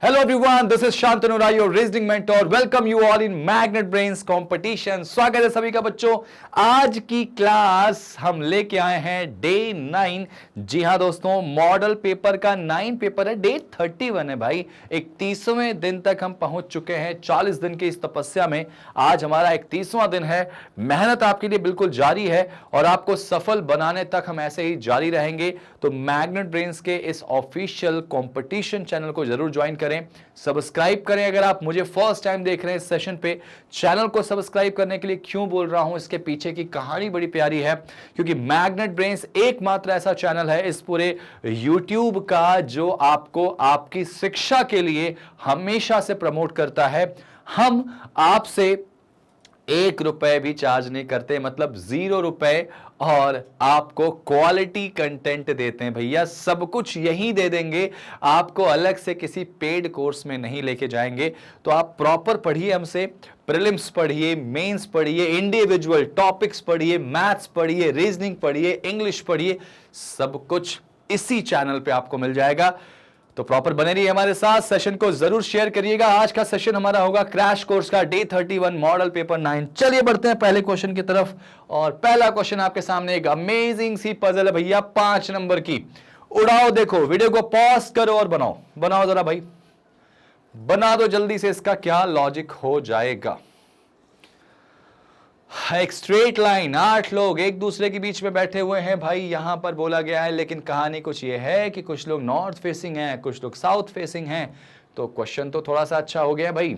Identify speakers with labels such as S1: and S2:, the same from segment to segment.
S1: Hello everyone, this is Shantanu Rai, your reasoning mentor. Welcome you all in Magnet Brains competition. स्वागत है सभी का बच्चों। आज की क्लास हम लेके आए हैं डे 9। जी हाँ दोस्तों, मॉडल पेपर का 9 पेपर है, डे 31 है भाई। 31वें दिन तक हम पहुंच चुके हैं 40 दिन की इस तपस्या में। आज हमारा 31वां दिन है। मेहनत आपके लिए बिल्कुल जारी है और आपको सफल बनाने तक हम ऐसे ही जारी रहेंगे। तो मैग्नेट ब्रेन्स के इस ऑफिशियल कंपटीशन चैनल को जरूर ज्वाइन करें, सब्सक्राइब करें। अगर आप मुझे फर्स्ट टाइम देख रहे हैं इस सेशन पे, चैनल को सब्सक्राइब करने के लिए क्यों बोल रहा हूं, इसके पीछे की कहानी बड़ी प्यारी है। क्योंकि मैग्नेट ब्रेन्स एकमात्र ऐसा चैनल है इस पूरे यूट्यूब का जो आपको आपकी शिक्षा के लिए हमेशा से प्रमोट करता है। हम आपसे 1 रुपए भी चार्ज नहीं करते, मतलब 0 रुपए, और आपको क्वालिटी कंटेंट देते हैं भैया। सब कुछ यही दे देंगे, आपको अलग से किसी पेड कोर्स में नहीं लेके जाएंगे। तो आप प्रॉपर पढ़िए हमसे, प्रीलिम्स पढ़िए, मेंस पढ़िए, इंडिविजुअल टॉपिक्स पढ़िए, मैथ्स पढ़िए, रीजनिंग पढ़िए, इंग्लिश पढ़िए, सब कुछ इसी चैनल पे आपको मिल जाएगा। तो प्रॉपर बने रहिए हमारे साथ, सेशन को जरूर शेयर करिएगा। आज का सेशन हमारा होगा क्रैश कोर्स का डे 31 मॉडल पेपर 9। चलिए बढ़ते हैं पहले क्वेश्चन की तरफ। और पहला क्वेश्चन आपके सामने एक अमेजिंग सी पजल है भैया, 5 नंबर की। उड़ाओ, देखो वीडियो को पॉज करो और बनाओ जरा भाई, बना दो जल्दी से। इसका क्या लॉजिक हो जाएगा? एक स्ट्रेट लाइन, 8 लोग एक दूसरे के बीच में बैठे हुए हैं भाई, यहां पर बोला गया है। लेकिन कहानी कुछ ये है कि कुछ लोग नॉर्थ फेसिंग हैं, कुछ लोग साउथ फेसिंग हैं। तो क्वेश्चन तो थोड़ा सा अच्छा हो गया भाई।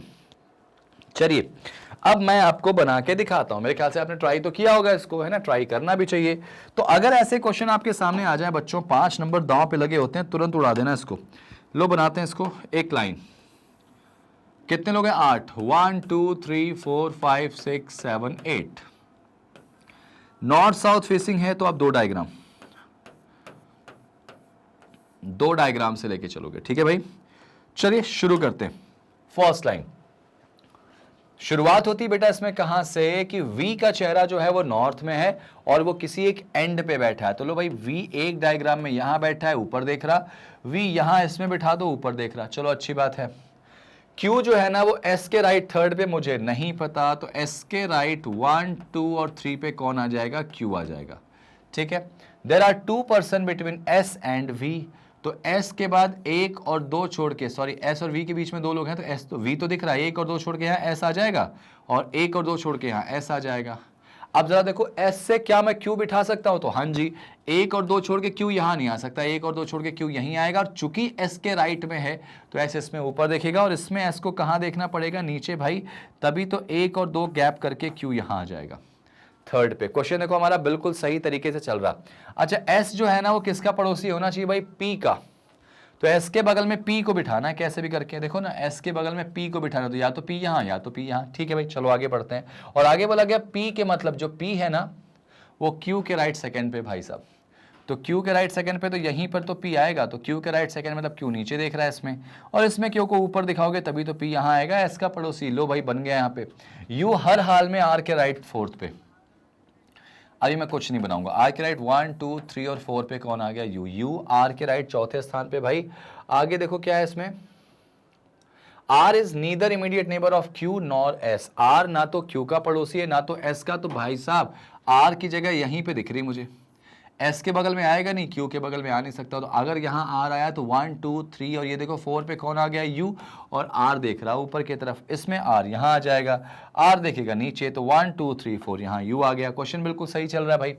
S1: चलिए अब मैं आपको बना के दिखाता हूं। मेरे ख्याल से आपने ट्राई तो किया होगा इसको, है ना? ट्राई करना भी चाहिए। तो अगर ऐसे क्वेश्चन आपके सामने आ जाए बच्चों, 5 नंबर दांव पे लगे होते हैं, तुरंत उड़ा देना इसको। लो बनाते हैं इसको एक लाइन। कितने लोग हैं? 8। 1 2 3 4 5 6 7 8। नॉर्थ साउथ फेसिंग है तो आप दो डायग्राम से लेके चलोगे, ठीक है भाई? चलिए शुरू करते हैं। फर्स्ट लाइन शुरुआत होती बेटा इसमें कहां से कि V का चेहरा जो है वो नॉर्थ में है और वो किसी एक एंड पे बैठा है। तो लो भाई, V एक डायग्राम में यहां बैठा है, ऊपर देख रहा। V यहां इसमें बिठा दो, ऊपर देख रहा। चलो अच्छी बात है। Q जो है ना वो S के राइट 3rd पे मुझे नहीं पता, तो S के राइट 1 2 और 3 पे कौन आ जाएगा? Q आ जाएगा, ठीक है। There are 2 person between S and V। तो S के बाद 1 और 2 छोड़ के, सॉरी S और V के बीच में 2 लोग हैं, तो S तो V तो दिख रहा है, 1 और 2 छोड़ के यहाँ S आ जाएगा, और 1 और 2 छोड़ के यहाँ S आ जाएगा। अब जरा देखो, S से क्या मैं Q बिठा सकता हूं? तो हाँ जी, 1 और 2 छोड़ के Q यहां नहीं आ सकता, 1 और 2 छोड़ के Q यहीं आएगा। और चूंकि S के राइट में है तो S इसमें ऊपर देखेगा, और इसमें S को कहां देखना पड़ेगा? नीचे भाई। तभी तो 1 और 2 गैप करके Q यहां आ जाएगा 3rd पे। क्वेश्चन देखो हमारा बिल्कुल सही तरीके से चल रहा। अच्छा, S जो है ना वो किसका पड़ोसी होना चाहिए भाई? P का। तो S के बगल में P को बिठाना है कैसे भी करके। देखो ना, S के बगल में P को बिठाना, तो या तो P यहाँ या तो P यहाँ, ठीक है भाई। चलो आगे बढ़ते हैं। और आगे बोला गया P के मतलब जो P है ना वो Q के राइट सेकंड पे भाई साहब। तो Q के राइट सेकंड पे तो यहीं पर तो P आएगा। तो Q के राइट सेकंड मतलब Q नीचे देख रहा है इसमें, और इसमें Q को ऊपर दिखाओगे तभी तो P यहाँ आएगा। S का पड़ोसी लो भाई बन गया यहाँ पे। U हर हाल में R के राइट 4th पे। अभी मैं कुछ नहीं बनाऊंगा। R के राइट 1 2 3 और 4 पे कौन आ गया? U R के राइट 4थे स्थान पे भाई। आगे देखो क्या है इसमें, R is neither immediate neighbour of Q nor S। R ना तो Q का पड़ोसी है ना तो S का। तो भाई साहब R की जगह यहीं पे दिख रही मुझे, S के बगल में आएगा नहीं, Q के बगल में आ नहीं सकता। तो अगर यहाँ R आया तो 1 2 3, और ये देखो 4 पे कौन आ गया? U, और R देख रहा ऊपर की तरफ, इसमें R यहाँ आ जाएगा। R देखेगा नीचे, तो 1 2 3 4 यहाँ U आ गया। क्वेश्चन बिल्कुल सही चल रहा है भाई।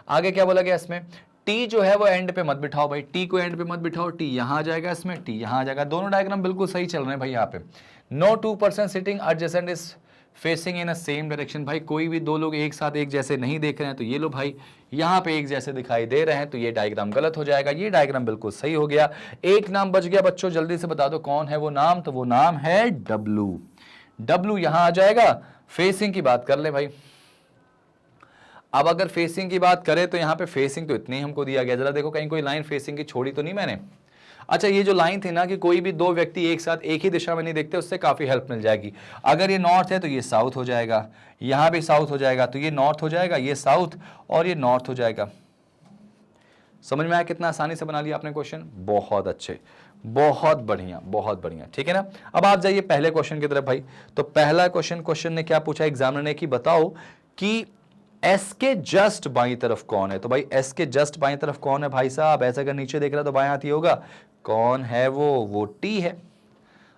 S1: आगे क्या बोला गया इसमें? T जो है वो एंड पे मत बिठाओ भाई, T को एंड पे मत बिठाओ। T यहाँ आ जाएगा, इसमें T यहाँ आ जाएगा। दोनों डायग्राम बिल्कुल सही चल रहे हैं भाई यहाँ पे। No 2 person sitting adjacent is facing in a same direction. भाई कोई भी 2 लोग एक साथ एक जैसे नहीं देख रहे हैं, तो ये लो भाई यहाँ पे एक जैसे दिखाई दे रहे हैं, तो ये डायग्राम गलत हो जाएगा। ये डायग्राम बिल्कुल सही हो गया। एक नाम बच गया बच्चों, जल्दी से बता दो कौन है वो नाम। तो वो नाम है W। W यहाँ आ जाएगा। फेसिंग की बात कर ले भाई। अब अगर फेसिंग की बात करें तो यहाँ पे फेसिंग तो इतनी ही हमको दिया गया। जरा देखो कहीं कोई लाइन फेसिंग की छोड़ी तो नहीं मैंने। अच्छा, ये जो लाइन थी ना कि कोई भी 2 व्यक्ति एक साथ एक ही दिशा में नहीं देखते, उससे काफी हेल्प मिल जाएगी। अगर ये नॉर्थ है तो ये साउथ हो जाएगा, यहां भी साउथ हो जाएगा, तो ये नॉर्थ हो जाएगा, ये साउथ, और ये नॉर्थ हो जाएगा। समझ में आया कितना आसानी से बना लिया आपने क्वेश्चन? बहुत अच्छे, बहुत बढ़िया, बहुत बढ़िया, ठीक है ना। अब आप जाइए पहले क्वेश्चन की तरफ भाई। तो पहला क्वेश्चन ने क्या पूछा एग्जामिनर ने कि बताओ कि एस के जस्ट बाई तरफ कौन है। तो भाई एस के जस्ट बाई तरफ कौन है भाई साहब, ऐसा अगर नीचे देख रहा तो बाएं हाथ ही होगा। कौन है वो टी है।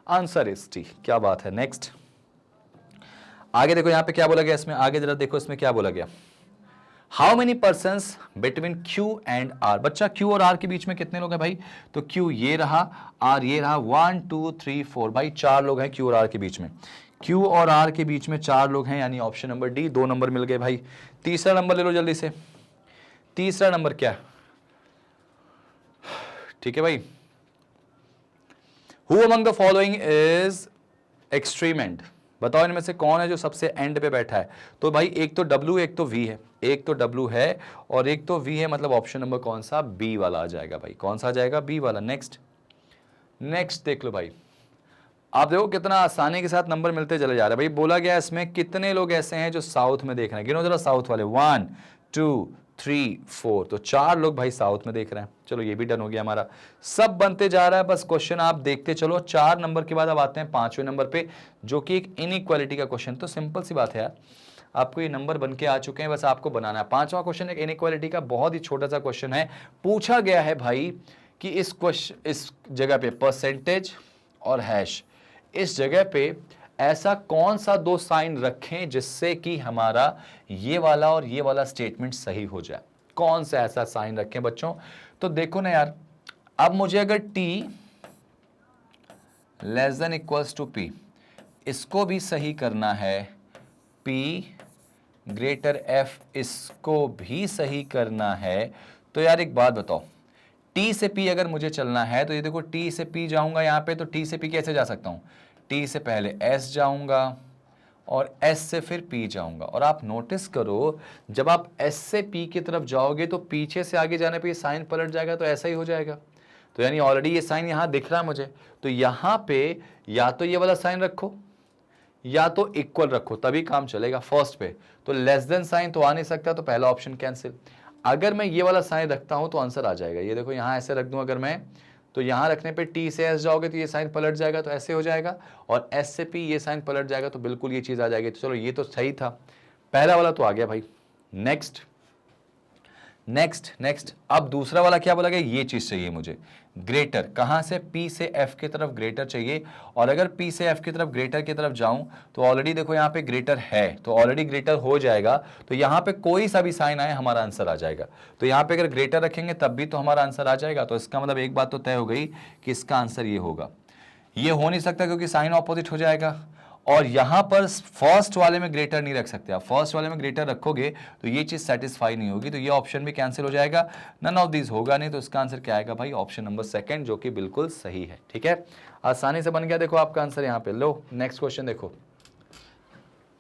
S1: Answer is T. क्या बात है। नेक्स्ट आगे देखो यहां पे क्या बोला गया इसमें, आगे जरा देखो इसमें क्या बोला गया। How many person between Q and R. बच्चा क्यू और आर के बीच में कितने लोग हैं भाई। तो क्यू ये रहा, आर ये रहा, 1 2 3 4 भाई 4 लोग हैं क्यू और आर के बीच में। क्यू और आर के बीच में 4 लोग हैं, यानी ऑप्शन नंबर डी। 2 नंबर मिल गए भाई। तीसरा नंबर ले लो जल्दी से। तीसरा नंबर क्या, ठीक है भाई। Who among the following is extreme and. बताओ इनमें से कौन है जो सबसे एंड पे बैठा है। तो भाई एक तो डब्ल्यू एक तो वी है, एक तो डब्ल्यू है और एक तो वी है, मतलब ऑप्शन नंबर कौन सा, बी वाला आ जाएगा भाई। कौन सा आ जाएगा, बी वाला। नेक्स्ट नेक्स्ट देख लो भाई। आप देखो कितना आसानी के साथ नंबर मिलते चले जा रहे हैं भाई। बोला गया इसमें कितने लोग ऐसे हैं जो साउथ में देख रहे हैं, गिनो जरा साउथ वाले। 1 2 3 4, तो 4 लोग भाई साउथ में देख रहे हैं। चलो ये भी डन हो गया हमारा, सब बनते जा रहा है। बस क्वेश्चन आप देखते चलो। 4 नंबर के बाद अब आते हैं 5वें नंबर पे, जो कि एक इनइक्वालिटी का क्वेश्चन। तो सिंपल सी बात है यार, आपको ये नंबर बन के आ चुके हैं, बस आपको बनाना है। 5वां क्वेश्चन एक इनइक्वालिटी का बहुत ही छोटा सा क्वेश्चन है। पूछा गया है भाई कि इस जगह पे परसेंटेज और हैश, इस जगह पे ऐसा कौन सा 2 साइन रखें जिससे कि हमारा ये वाला और ये वाला स्टेटमेंट सही हो जाए। कौन सा ऐसा साइन रखें बच्चों। तो देखो ना यार, अब मुझे अगर t less than equals to p, इसको भी सही करना है, p ग्रेटर f इसको भी सही करना है। तो यार एक बात बताओ, t से p अगर मुझे चलना है तो ये देखो t से p जाऊंगा यहां पे, तो t से p कैसे जा सकता हूं, t से पहले s जाऊंगा और s से फिर p जाऊंगा। और आप नोटिस करो जब आप s से p की तरफ जाओगे तो पीछे से आगे जाने पे ये साइन पलट जाएगा, तो ऐसा ही हो जाएगा। तो यानी ऑलरेडी ये साइन यहां दिख रहा है मुझे, तो यहां पे या तो ये वाला साइन रखो या तो इक्वल रखो, तभी काम चलेगा फर्स्ट पे। तो लेस देन साइन तो आ नहीं सकता, तो पहला ऑप्शन कैंसिल। अगर मैं ये वाला साइन रखता हूं तो आंसर आ जाएगा। ये देखो यहां ऐसे रख दूं अगर मैं, तो यहां रखने पे t से s जाओगे तो ये साइन पलट जाएगा, तो ऐसे हो जाएगा। और s से p ये साइन पलट जाएगा, तो बिल्कुल ये चीज आ जाएगी। तो चलो ये तो सही था, पहला वाला तो आ गया भाई। नेक्स्ट नेक्स्ट नेक्स्ट अब दूसरा वाला क्या बोला गया, ये चीज चाहिए मुझे, ग्रेटर। कहां से, p से f की तरफ ग्रेटर चाहिए। और अगर p से f की तरफ ग्रेटर की तरफ जाऊं तो ऑलरेडी देखो यहां पे ग्रेटर है, तो ऑलरेडी ग्रेटर हो जाएगा। तो यहां पे कोई सा भी साइन आए हमारा आंसर आ जाएगा। तो यहां पे अगर ग्रेटर रखेंगे तब भी तो हमारा आंसर आ जाएगा। तो इसका मतलब एक बात तो तय हो गई कि इसका आंसर ये होगा। ये हो नहीं सकता क्योंकि साइन ऑपोजिट हो जाएगा। और यहां पर फर्स्ट वाले में ग्रेटर नहीं रख सकते आप, फर्स्ट वाले में ग्रेटर रखोगे तो ये चीज सेटिस्फाई नहीं होगी, तो ये ऑप्शन भी कैंसिल हो जाएगा। नन ऑफ दिस होगा नहीं, तो इसका आंसर क्या आएगा भाई, ऑप्शन नंबर सेकंड, जो कि बिल्कुल सही है। ठीक है, आसानी से बन गया। देखो आपका आंसर यहां पे लो। नेक्स्ट क्वेश्चन देखो।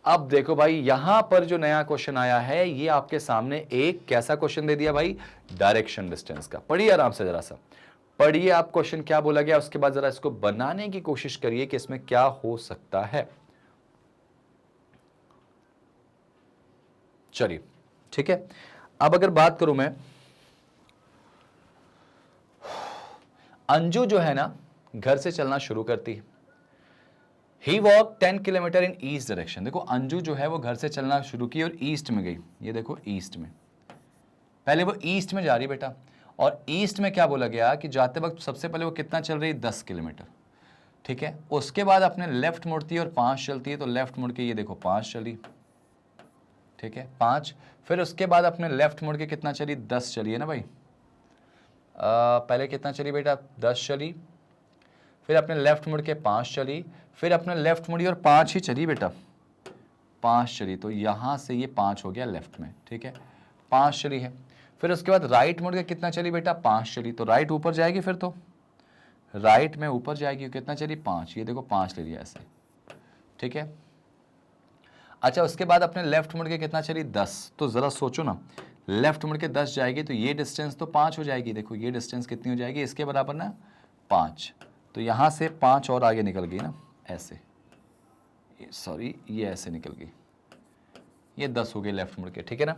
S1: अब देखो भाई यहां पर जो नया क्वेश्चन आया है, ये आपके सामने एक कैसा क्वेश्चन दे दिया भाई, डायरेक्शन डिस्टेंस का। पढ़िए आराम से जरा सा, पढ़िए आप क्वेश्चन क्या बोला गया, उसके बाद जरा इसको बनाने की कोशिश करिए कि इसमें क्या हो सकता है। चलिए ठीक है, अब अगर बात करूं मैं, अंजू जो है ना घर से चलना शुरू करती है। He walk 10 kilometre in east direction. देखो अंजू जो है वो घर से चलना शुरू की और ईस्ट में गई। ये देखो ईस्ट में, पहले वो ईस्ट में जा रही बेटा। और ईस्ट में क्या बोला गया कि जाते वक्त सबसे पहले वो कितना चल रही है, 10 किलोमीटर। ठीक है, उसके बाद अपने लेफ्ट मुड़ती है और 5 चलती है। तो लेफ्ट मुड़ के ये देखो 5 चली, ठीक है 5। फिर उसके बाद अपने लेफ्ट मुड़ के कितना चली, 10 चली है ना भाई। पहले कितना चली बेटा, 10 चली। फिर अपने लेफ्ट मुड़ के 5 चली। फिर अपने लेफ्ट मुड़ी और 5 ही चली बेटा, 5 चली। तो यहां से ये 5 हो गया लेफ्ट में, ठीक है 5 चली है। फिर उसके बाद राइट मुड़ के कितना चली बेटा, 5 चली। तो राइट ऊपर जाएगी, फिर तो राइट में ऊपर जाएगी, कितना चली 5। ये देखो 5 ले लिया ऐसे, ठीक है। अच्छा उसके बाद अपने लेफ्ट मुड़ के कितना चली, 10। तो जरा सोचो ना, लेफ्ट मुड़ के 10 जाएगी तो ये डिस्टेंस तो 5 हो जाएगी। देखो ये डिस्टेंस कितनी हो जाएगी, इसके बराबर ना 5। तो यहां से 5 और आगे निकल गई ना ऐसे, सॉरी ये ऐसे निकल गई, ये 10 हो गई लेफ्ट मुड़ के, ठीक है ना।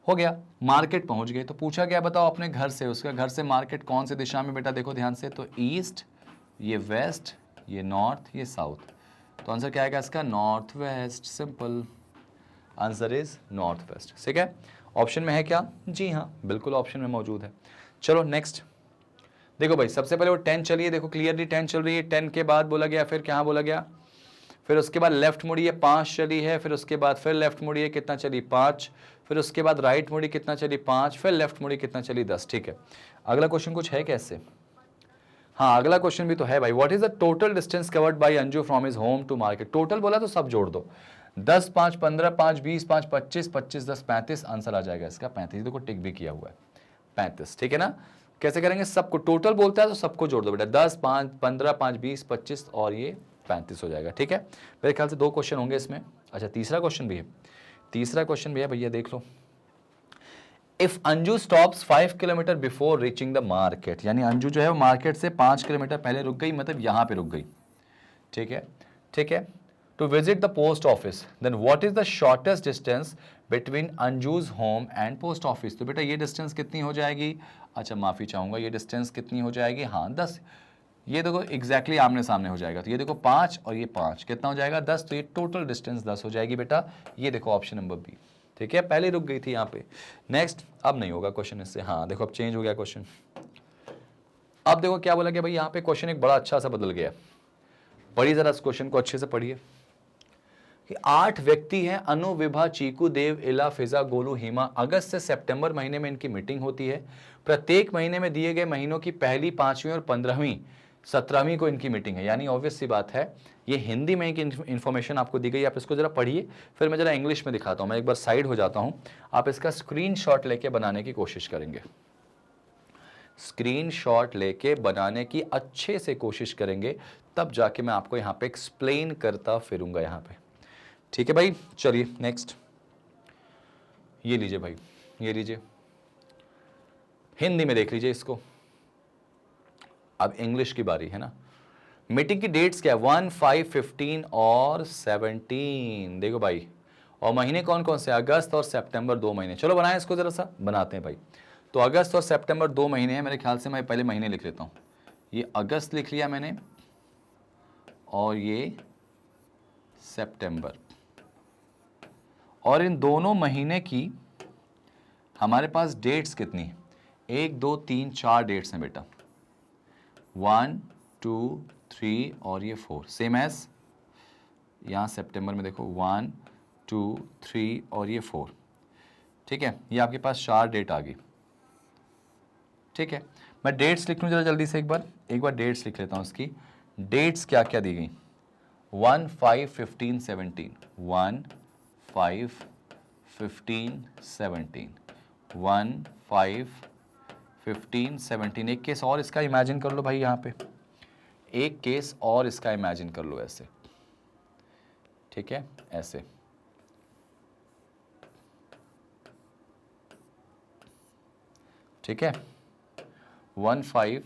S1: हो गया, मार्केट पहुंच गए। तो पूछा गया बताओ अपने घर से, उसका घर से मार्केट कौन से दिशा में बेटा, देखो ध्यान से, तो ईस्ट, ये वेस्ट, ये नॉर्थ, ये साउथ। तो आंसर क्या आएगा इसका, north west. Simple, answer is north west. ठीक है, ऑप्शन में है क्या, जी हाँ बिल्कुल ऑप्शन में मौजूद है। चलो नेक्स्ट देखो भाई, सबसे पहले वो 10 चलिए, देखो क्लियरली 10 चल रही है। 10 के बाद बोला गया, फिर क्या बोला गया, फिर उसके बाद लेफ्ट मुड़ी है 5 चली है, फिर उसके बाद फिर लेफ्ट मुड़ी है कितना चली 5, फिर उसके बाद राइट मुड़ी कितना चली 5, फिर लेफ्ट मुड़ी कितना चली 10। ठीक है, अगला क्वेश्चन कुछ है कैसे, हाँ अगला क्वेश्चन भी तो है भाई। What is the total distance covered by Anju from his home to market. Total बोला तो सब जोड़ दो, 10 5 15 5 20 5 25 25 10 35, आंसर आ जाएगा इसका 35। देखो टिक भी किया हुआ है 35। ठीक है ना, कैसे करेंगे, सबको टोटल बोलता है तो सबको जोड़ दो बेटा, 10 5 15 5 20 25 और ये 35 हो जाएगा। ठीक है, मेरे ख्याल से 2 क्वेश्चन होंगे इसमें। अच्छा तीसरा क्वेश्चन भी है, तीसरा क्वेश्चन भी है भैया, देख लो। If Anju stops 5 kilometre before reaching the market, यानी अंजू जो है वो मार्केट से 5 किलोमीटर पहले रुक गई, मतलब यहां पे रुक गई। ठीक है, ठीक है, to visit the post office, then what is the shortest distance between Anju's home and post office. तो बेटा ये डिस्टेंस कितनी हो जाएगी, अच्छा माफी चाहूंगा, ये डिस्टेंस कितनी हो जाएगी, हाँ 10। ये देखो एग्जैक्टली आमने सामने हो जाएगा, तो ये देखो 5 और ये 5 कितना हो जाएगा 10, तो ये टोटल डिस्टेंस 10 हो जाएगी बेटा। ये देखो ऑप्शन नंबर बी। ठीक है, पहले रुक गई थी यहाँ पे। नेक्स्ट, अब नहीं होगा क्वेश्चन इससे, हाँ देखो अब चेंज हो गया क्वेश्चन। अब देखो क्या बोला गया भाई, यहाँ पे क्वेश्चन एक बड़ा अच्छा सा बदल गया। पढ़िए जरा इस क्वेश्चन को अच्छे से पढ़िए कि 8 व्यक्ति हैं, अनु, विभा, चीकू, देव, इला, फिजा, गोलू, हिमा। अगस्त से सितंबर महीने में इनकी मीटिंग होती है। प्रत्येक महीने में दिए गए महीनों की पहली, 5वीं और 15वीं 17वीं को इनकी मीटिंग है। यानी ऑब्वियस सी बात है, ये हिंदी में एक इन्फॉर्मेशन आपको दी गई, आप इसको जरा पढ़िए, फिर मैं जरा इंग्लिश में दिखाता हूँ। मैं एक बार साइड हो जाता हूँ, आप इसका स्क्रीनशॉट लेके बनाने की कोशिश करेंगे, स्क्रीनशॉट लेके बनाने की अच्छे से कोशिश करेंगे, तब जाके मैं आपको यहाँ पे एक्सप्लेन करता फिरूंगा यहाँ पे। ठीक है भाई, चलिए नेक्स्ट, ये लीजिए भाई, ये लीजिए, हिंदी में देख लीजिए इसको। अब इंग्लिश की बारी है ना। मीटिंग की डेट्स क्या है, 1 5 15 और 17। देखो भाई, और महीने कौन कौन से, अगस्त और सितंबर 2 महीने। चलो बनाएं इसको जरा सा, बनाते हैं भाई। तो अगस्त और सितंबर 2 महीने हैं, मेरे ख्याल से मैं पहले महीने लिख लेता हूं। ये अगस्त लिख लिया मैंने और ये सितंबर, और इन दोनों महीने की हमारे पास डेट्स कितनी है, 1 2 3 4 डेट्स हैं बेटा, 1 2 3 और ये 4, सेम एज यहाँ सितंबर में देखो 1 2 3 और ये 4। ठीक है, ये आपके पास 4 डेट आ गई। ठीक है, मैं डेट्स लिख लूँ जरा जल्दी से, एक बार डेट्स लिख लेता हूँ इसकी। डेट्स क्या क्या दी गई, 1 5 15 17, 1 5 15 17, 1 5 15 17। एक केस और इसका इमेजिन कर लो भाई, यहाँ पे एक केस और इसका इमेजिन कर लो ऐसे। ठीक है, ऐसे, ठीक है, 1 5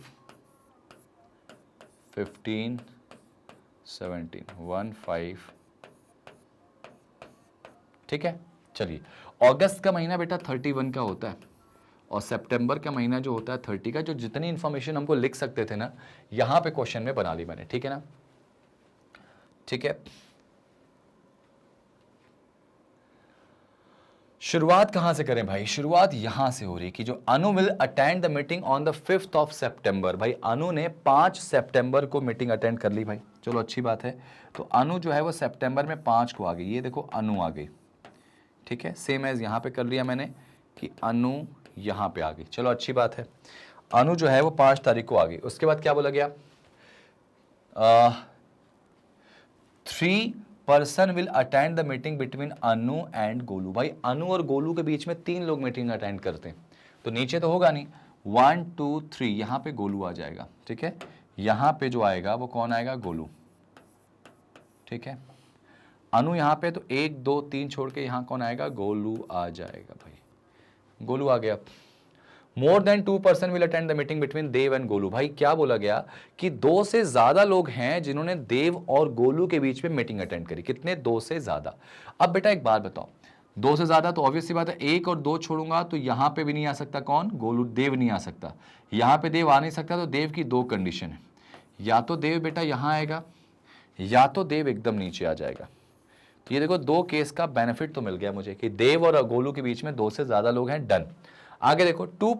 S1: 15 17, 1 5। ठीक है, चलिए, अगस्त का महीना बेटा 31 का होता है, और सितंबर का महीना जो होता है 30 का। जो जितनी इंफॉर्मेशन हमको लिख सकते थे ना, यहां पे क्वेश्चन में बना ली मैंने। ठीक है ना, ठीक है। शुरुआत कहां से करें भाई, शुरुआत यहां से हो रही कि जो Anu will attend the meeting on the 5th of September. भाई अनु ने 5 सितंबर को मीटिंग अटेंड कर ली भाई, चलो अच्छी बात है। तो अनु जो है वो सितंबर में 5 को आ गई, ये देखो अनु आ गई। ठीक है, सेम एज यहां पे कर लिया मैंने कि अनु यहां पे आ गई, चलो अच्छी बात है। अनु जो है वो 5 तारीख को आ गई। उसके बाद क्या बोला गया, 3 person will attend the meeting between Anu and Golu. भाई अनु और गोलू के बीच में 3 लोग मीटिंग अटेंड करते हैं, तो नीचे तो होगा नहीं, 1 2 3 यहां पे गोलू आ जाएगा। ठीक है, यहां पे जो आएगा वो कौन आएगा, गोलू। ठीक है, अनु यहां पे, तो 1 2 3 छोड़ के यहां कौन आएगा, गोलू आ जाएगा भाई, गोलू आ गया। More than 2 person will attend the meeting between Dev and Golu. भाई क्या बोला गया कि 2 से ज्यादा लोग हैं जिन्होंने देव और गोलू के बीच में मीटिंग अटेंड करी। कितने, 2 से ज्यादा। अब बेटा एक बात बताओ, 2 से ज्यादा तो ऑब्वियस सी बात है, 1 और 2 छोड़ूंगा तो यहां पे भी नहीं आ सकता, कौन, गोलू, देव नहीं आ सकता, यहां पे देव आ नहीं सकता। तो देव की 2 कंडीशन है, या तो देव बेटा यहां आएगा या तो देव एकदम नीचे आ जाएगा। तो ये देखो 2 केस का बेनिफिट तो मिल गया मुझे कि देव और गोलू के बीच में 2 से ज्यादा लोग हैं, डन। आगे देखो 2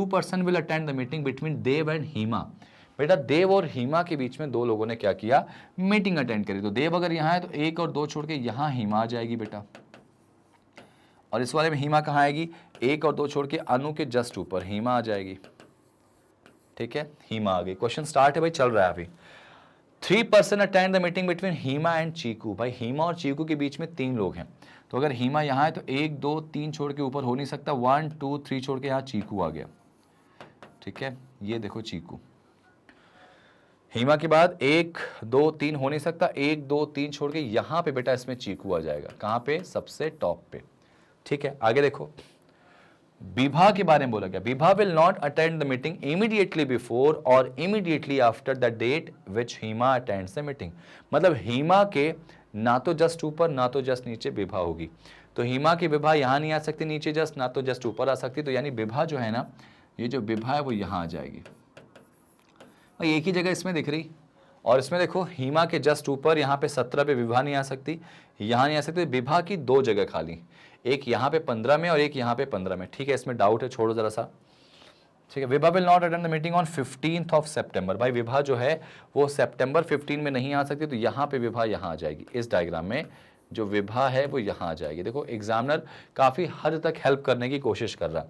S1: person will attend the meeting between Dev and Hema. बेटा देव और हीमा के बीच में 2 लोगों ने क्या किया, मीटिंग अटेंड करी। तो देव अगर यहां है तो 1 और 2 छोड़ के यहां हीमा आ जाएगी बेटा, और इस वाले में हीमा कहां आएगी, 1 और 2 छोड़ के अनु के जस्ट ऊपर हीमा आ जाएगी। ठीक है, हीमा आ गई। क्वेश्चन स्टार्ट है भाई, चल रहा है अभी। 3 person attend the meeting between Hima and Chiku. भाई हीमा और चीकू के बीच में 3 लोग हैं, तो अगर हीमा यहां है तो 1 2 3 छोड़ के ऊपर हो नहीं सकता, 1 2 3 छोड़ के यहां चीकू आ गया। ठीक है, ये देखो चीकू, हीमा के बाद 1 2 3 हो नहीं सकता, 1 2 3 छोड़ के यहां पे बेटा इसमें चीकू आ जाएगा, कहां पे, सबसे टॉप पे। ठीक है, आगे देखो विभा के बारे में बोला गया, Vibha will not attend the meeting immediately before और immediately after the date which Hima attends the meeting. मतलब हीमा के ना तो जस्ट ऊपर ना तो जस्ट नीचे विभा होगी, तो हीमा की विभा यहां नहीं आ सकती नीचे जस्ट, ना तो जस्ट ऊपर आ सकती, तो यानी विभा जो है ना, ये जो विभा है वो यहां आ जाएगी। और एक ही जगह इसमें दिख रही, और इसमें देखो हीमा के जस्ट ऊपर यहाँ पे 17 पे विभा नहीं आ सकती, यहाँ नहीं आ सकती, विभा की 2 जगह खाली, एक यहाँ पे 15 में और एक यहाँ पे 15 में। ठीक है, इसमें डाउट है, छोड़ो जरा सा। ठीक है, Vibha will not attend the meeting on 15th of September. भाई विभा जो है वो सितंबर 15 में नहीं आ सकती, तो यहाँ पे विभा यहाँ आ जाएगी, इस डायग्राम में जो विभा है वो यहाँ आ जाएगी। देखो एग्जामिनर काफी हद तक हेल्प करने की कोशिश कर रहा है।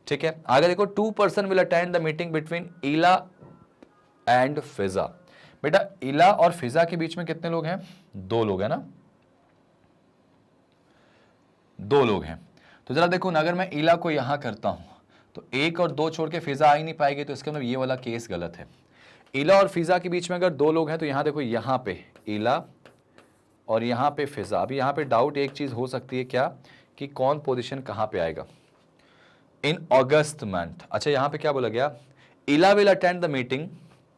S1: ठीक है, आगे देखो 2 person will attend the meeting between इला एंड फिजा। बेटा इला और फिजा के बीच में कितने लोग हैं, 2 लोग हैं ना, 2 लोग हैं। तो जरा देखो ना, अगर मैं इला को यहां करता हूं तो 1 और 2 छोड़ के फिजा आ ही नहीं पाएगी, तो इसके अंदर ये वाला केस गलत है। इला और फिजा के बीच में अगर 2 लोग हैं तो यहां देखो, यहां पे इला और यहां पे फिजा। अभी यहां पे डाउट एक चीज हो सकती है क्या, कि कौन पोजीशन कहां पे आएगा इन अगस्त मंथ। अच्छा यहां पे क्या बोला गया, Ila will attend the meeting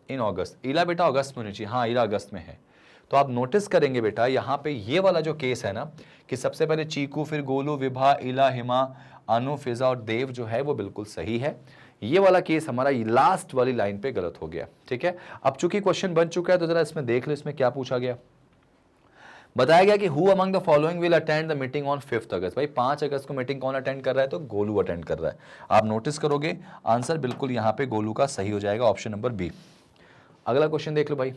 S1: in August. Ila बेटा अगस्त में होनी चाहिए, हाँ इला अगस्त में है। तो आप नोटिस करेंगे बेटा यहाँ पे ये वाला जो केस है ना, कि सबसे पहले चीकू, फिर गोलू, विभा, इला, हिमा, अनु, फिजा और देव जो है वो बिल्कुल सही है। ये वाला केस हमारा लास्ट वाली लाइन पे गलत हो गया। ठीक है, अब चूंकि क्वेश्चन बन चुका है तो जरा इसमें देख लो, इसमें क्या पूछा गया। बताया गया कि who among the following will attend the meeting on 5th अगस्त। भाई 5 अगस्त को मीटिंग कौन अटेंड कर रहा है, तो गोलू अटेंड कर रहा है। आप नोटिस करोगे आंसर बिल्कुल यहाँ पे गोलू का सही हो जाएगा, ऑप्शन नंबर बी। अगला क्वेश्चन देख लो भाई,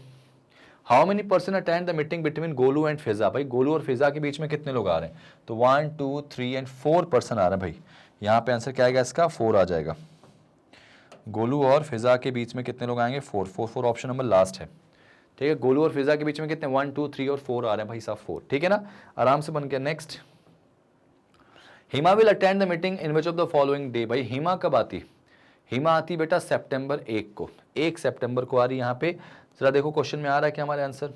S1: how many person attend the meeting between Golu and Fiza. भाई गोलू और फिजा के बीच में कितने लोग आ रहे हैं, तो 1 2 3 एंड 4 पर्सन आ रहे हैं। भाई यहाँ पे आंसर क्या आएगा इसका, 4 आ जाएगा। गोलू और फिजा के बीच में कितने लोग आएंगे, 4 ऑप्शन नंबर लास्ट है। ठीक है, गोलू और फिजा के बीच में कितने, 1 2 3 और 4 आ रहे हैं भाई साहब, 4। ठीक है ना, आराम से बन गया। Next, Hima will attend the meeting in which of the following day. भाई हिमा कब आती, हिमा आती बेटा सितंबर 1 को, 1 सितंबर को आ रही। यहाँ पे जरा देखो क्वेश्चन में आ रहा है क्या हमारे आंसर,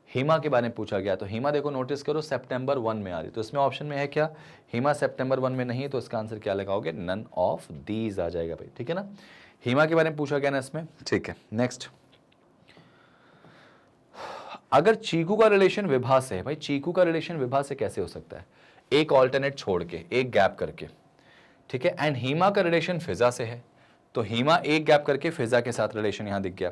S1: हिमा के बारे में पूछा गया, तो हिमा देखो नोटिस करो सितंबर 1 में आ रही, तो इसमें ऑप्शन में है क्या, हिमा सितंबर 1 में नहीं है, तो इसका आंसर क्या लगाओगे, नन ऑफ दीज आ जाएगा भाई। ठीक है ना, हिमा के बारे में पूछा गया ना इसमें। ठीक है, नेक्स्ट, अगर चीकू का रिलेशन विभा से है। भाई चीकू का रिलेशन विभा से कैसे हो सकता है, एक ऑल्टरनेट छोड़ के, एक गैप करके। ठीक है, एंड हीमा का रिलेशन फिजा से है, तो हीमा एक गैप करके फिजा के साथ रिलेशन यहां दिख गया।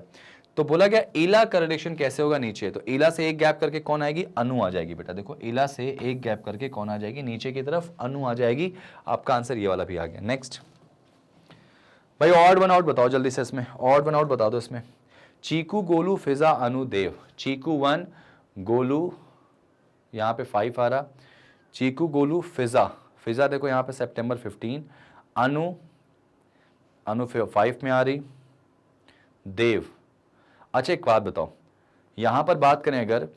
S1: तो बोला गया इला का रिलेशन कैसे होगा, नीचे, तो इला से एक गैप करके कौन आएगी, अनु आ जाएगी। बेटा देखो इला से एक गैप करके कौन आ जाएगी, नीचे की तरफ अनु आ जाएगी। आपका आंसर ये वाला भी आ गया। नेक्स्ट भाई ऑड वन आउट बताओ जल्दी से, इसमें ऑड वन आउट बता दो। इसमें चीकू, गोलू, फिजा, अनु, देव। चीकू 1, गोलू यहाँ पे 5 आ रहा, चीकू, गोलू, फिजा, फिजा देखो यहाँ पे सितंबर 15, अनु 5 में आ रही, देव। अच्छा एक बात बताओ, यहां पर बात करें अगर,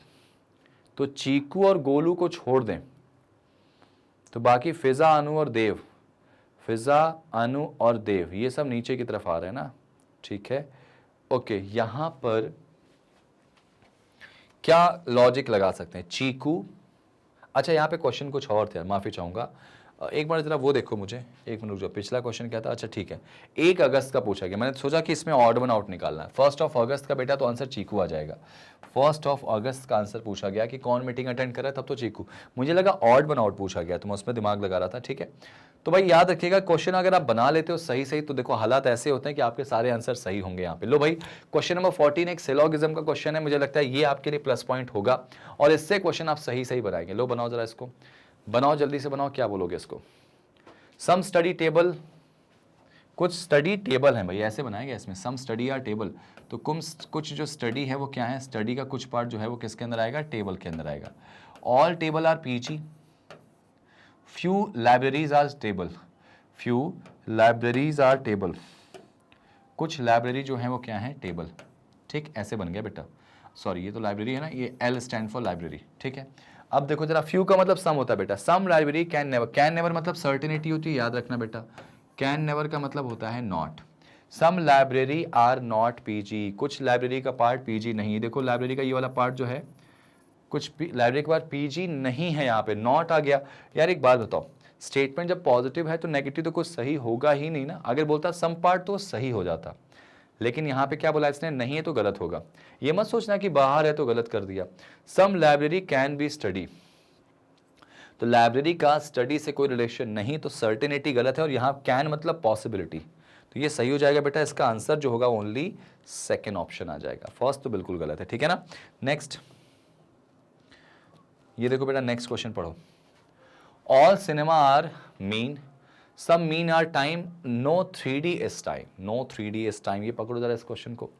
S1: तो चीकू और गोलू को छोड़ दें तो बाकी फिजा, अनु और देव, फिजा, अनु और देव, ये सब नीचे की तरफ आ रहे हैं ना। ठीक है, ओके, यहां पर क्या लॉजिक लगा सकते हैं, चीकू। अच्छा यहां पे क्वेश्चन कुछ और थे, माफी चाहूंगा, एक बार जरा वो देखो मुझे, एक मिनट जो पिछला क्वेश्चन क्या था, अच्छा ठीक है 1 अगस्त का पूछा गया, मैंने सोचा कि इसमें ऑड वन आउट निकालना है। 1 अगस्त का बेटा तो आंसर चीकू आ जाएगा। 1 अगस्त का आंसर पूछा गया कि कौन मीटिंग अटेंड कर रहा है, तब तो चीकू। मुझे लगा ऑड वन आउट पूछा गया तो मैं उसमें दिमाग लगा रहा था, ठीक है। तो भाई याद रखिएगा क्वेश्चन अगर आप बना लेते हो सही सही तो देखो हालात ऐसे होते हैं कि आपके सारे आंसर सही होंगे यहाँ पे। लो भाई क्वेश्चन नंबर 14 एक सिलोगिज्म का क्वेश्चन है, मुझे लगता है ये आपके लिए प्लस पॉइंट होगा और इससे क्वेश्चन आप सही सही बनाएंगे। लो बनाओ जरा इसको, बनाओ जल्दी से बनाओ, क्या बोलोगे इसको। सम स्टडी टेबल, कुछ स्टडी टेबल है भाई, ऐसे बनाएंगे इसमें सम स्टडी या टेबल। तो कुछ जो स्टडी है वो क्या है, स्टडी का कुछ पार्ट जो है वो किसके अंदर आएगा, टेबल के अंदर आएगा। All table are PG, few libraries are table, few libraries are table, कुछ लाइब्रेरी जो है वो क्या है, टेबल। ठीक, ऐसे बन गया बेटा। सॉरी ये तो लाइब्रेरी है ना, ये एल स्टैंड फॉर लाइब्रेरी, ठीक है। अब देखो जरा, फ्यू का मतलब सम होता है बेटा, some library can never, can never मतलब सर्टेनिटी होती है, याद रखना बेटा। कैन नेवर का मतलब होता है not. Some library are not PG, कुछ लाइब्रेरी का पार्ट पीजी नहीं। देखो लाइब्रेरी का ये वाला पार्ट जो है, कुछ लाइब्रेरी के बाद पीजी नहीं है, यहाँ पे नॉट आ गया। यार एक बात बताओ, स्टेटमेंट जब पॉजिटिव है तो नेगेटिव तो कुछ सही होगा ही नहीं ना। अगर बोलता सम पार्ट तो सही हो जाता, लेकिन यहाँ पे क्या बोला इसने, नहीं है तो गलत होगा। ये मत सोचना कि बाहर है तो गलत कर दिया। सम लाइब्रेरी कैन बी स्टडी, तो लाइब्रेरी का स्टडी से कोई रिलेशन नहीं, तो सर्टेनिटी गलत है और यहाँ कैन मतलब पॉसिबिलिटी, तो ये सही हो जाएगा बेटा। इसका आंसर जो होगा ओनली सेकेंड ऑप्शन आ जाएगा, फर्स्ट तो बिल्कुल गलत है, ठीक है ना। नेक्स्ट, ये देखो बेटा नेक्स्ट क्वेश्चन पढ़ो। ऑल सिनेमा आर मीन, सब mean are time, no 3D is time, no 3D is time. ये पकड़ो जरा इस क्वेश्चन को,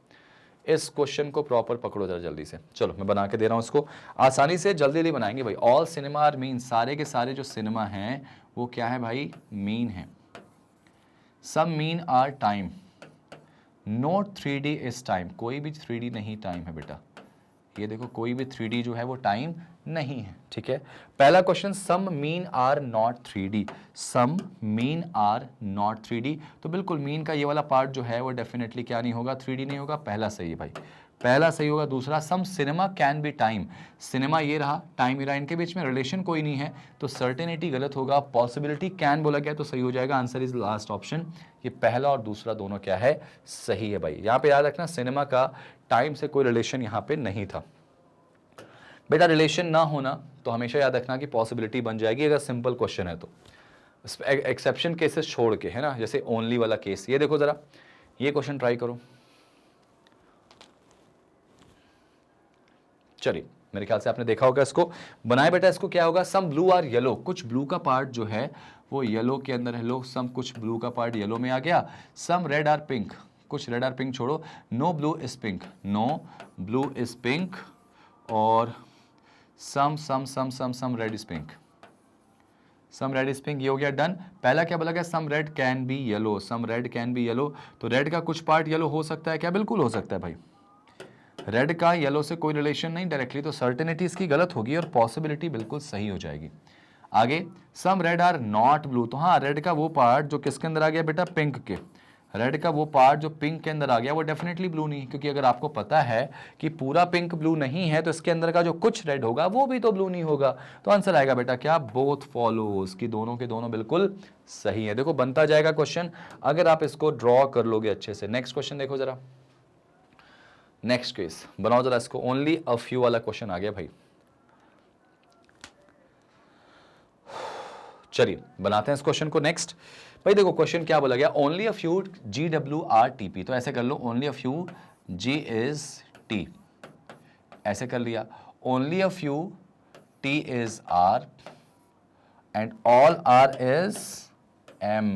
S1: इस क्वेश्चन को प्रॉपर पकड़ो जरा जल्दी से। चलो मैं बना के दे रहा हूं इसको, आसानी से जल्दी जल्दी बनाएंगे भाई। ऑल सिनेमा आर मीन, सारे के सारे जो सिनेमा हैं वो क्या है भाई, मीन है। सब mean are time, not 3D is time, कोई भी 3D नहीं टाइम है बेटा। ये देखो कोई भी 3D जो है वो टाइम नहीं है, ठीक है। पहला question, some mean are not 3D, some mean are not 3D, तो बिल्कुल मीन का ये वाला पार्ट जो है वो डेफिनेटली क्या नहीं होगा, 3D नहीं होगा। पहला सही है भाई, पहला सही होगा। दूसरा, some cinema can be time, cinema ये रहा, टाइम ये रहा, इनके बीच में रिलेशन कोई नहीं है, तो सर्टेनिटी गलत होगा। पॉसिबिलिटी कैन बोला गया तो सही हो जाएगा। आंसर इज लास्ट ऑप्शन, ये पहला और दूसरा दोनों क्या है, सही है भाई। यहाँ पे याद रखना सिनेमा का टाइम से कोई रिलेशन यहाँ पे नहीं था बेटा। रिलेशन ना होना तो हमेशा याद रखना कि पॉसिबिलिटी बन जाएगी अगर सिंपल क्वेश्चन है तो, एक्सेप्शन केसेस छोड़ के, है ना, जैसे ओनली वाला केस। ये देखो जरा, ये क्वेश्चन ट्राई करो। चलिए मेरे ख्याल से आपने देखा होगा इसको, बनाए बेटा। इसको क्या होगा, सम ब्लू आर येलो, कुछ ब्लू का पार्ट जो है वो येलो के अंदर है। लो सम, कुछ ब्लू का पार्ट येलो में आ गया। सम रेड आर पिंक, कुछ रेड आर पिंक छोड़ो। No blue is pink, no blue is pink. और some some some some some red is pink, some red is pink, ये हो गया डन। पहला क्या बोला गया, some red can be yellow, some red can be yellow, तो red का कुछ पार्ट येलो हो सकता है क्या, बिल्कुल हो सकता है भाई। रेड का येलो से कोई रिलेशन नहीं डायरेक्टली, तो सर्टेनिटी इसकी गलत होगी और पॉसिबिलिटी बिल्कुल सही हो जाएगी। आगे, some red are not blue, तो हाँ रेड का वो पार्ट जो किसके अंदर आ गया बेटा, पिंक के। रेड का वो पार्ट जो पिंक के अंदर आ गया वो डेफिनेटली ब्लू नहीं, क्योंकि अगर आपको पता है कि पूरा पिंक ब्लू नहीं है तो इसके अंदर का जो कुछ रेड होगा वो भी तो ब्लू नहीं होगा। तो आंसर आएगा बेटा क्या, बोथ फॉलोज, की दोनों के दोनों बिल्कुल सही है। देखो बनता जाएगा क्वेश्चन अगर आप इसको ड्रॉ कर लोगे अच्छे से। नेक्स्ट क्वेश्चन देखो जरा, नेक्स्ट केस बनाओ जरा इसको। ओनली अ फ्यू वाला क्वेश्चन आ गया भाई। चलिए बनाते हैं इस क्वेश्चन को। नेक्स्ट भाई देखो क्वेश्चन क्या बोला गया, ओनली अ फ्यू GWRTP, तो ऐसे कर लो, only a few G is T, ऐसे कर लिया। Only a few T is R and all R is M,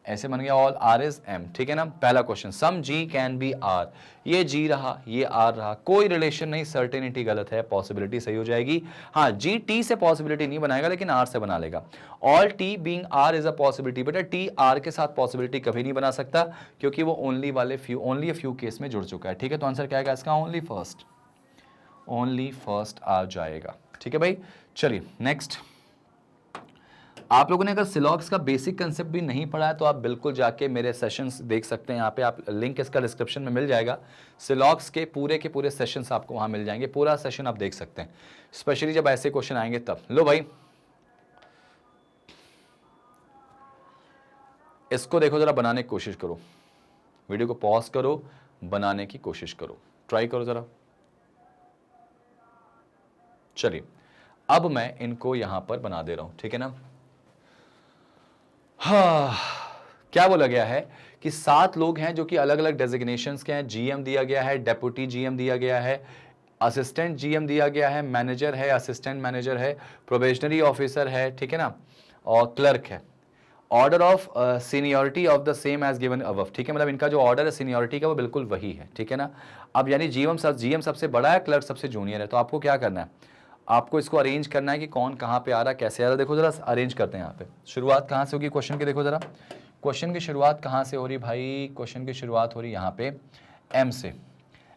S1: ऐसे बन गया ऑल R इज M, ठीक है ना। पहला question, some G can be R, ये G रहा ये R रहा, कोई रिलेशन नहीं, सर्टेनिटी गलत है, पॉसिबिलिटी सही हो जाएगी। हाँ G T से पॉसिबिलिटी नहीं बनाएगा लेकिन R से बना लेगा। All T being R is a possibility, बेटा T R के साथ पॉसिबिलिटी कभी नहीं बना सकता क्योंकि वो ओनली वाले few, only a few case में जुड़ चुका है, ठीक है। तो आंसर क्या आएगा इसका, ओनली फर्स्ट, ओनली फर्स्ट आ जाएगा, ठीक है भाई। चलिए नेक्स्ट, आप लोगों ने अगर सिलॉक्स का बेसिक कंसेप्ट भी नहीं पढ़ा है तो आप बिल्कुल जाके मेरे सेशंस देख सकते हैं, यहाँ पे आप लिंक इसका डिस्क्रिप्शन में मिल जाएगा। सिलॉक्स के पूरे सेशंस आपको वहाँ मिल जाएंगे, पूरा सेशन आप देख सकते हैं, स्पेशली जब ऐसे क्वेश्चन आएंगे तब। लो भाई इसको देखो जरा, बनाने की कोशिश करो, वीडियो को पॉज करो, बनाने की कोशिश करो, ट्राई करो जरा। चलिए अब मैं इनको यहां पर बना दे रहा हूं, ठीक है ना। हाँ, क्या बोला गया है कि 7 लोग हैं जो कि अलग अलग डेजिग्नेशंस के हैं। जीएम दिया गया है, डेप्यूटी जीएम दिया गया है, असिस्टेंट जीएम दिया गया है, मैनेजर है, असिस्टेंट मैनेजर है, प्रोबेशनरी ऑफिसर है, ठीक है ना, और क्लर्क है। Order of seniority of the same as given above, ठीक है, मतलब इनका जो ऑर्डर है सीनियरिटी का वो बिल्कुल वही है, ठीक है ना। अब यानी जीएम सबसे बड़ा है, क्लर्क सबसे जूनियर है, तो आपको क्या करना है, आपको इसको अरेंज करना है कि कौन कहाँ पे आ रहा है, कैसे आ रहा है। देखो जरा अरेंज करते हैं यहाँ पे, शुरुआत कहाँ से होगी क्वेश्चन की, देखो जरा क्वेश्चन की शुरुआत कहाँ से हो रही भाई, क्वेश्चन की शुरुआत हो रही यहाँ पे एम से।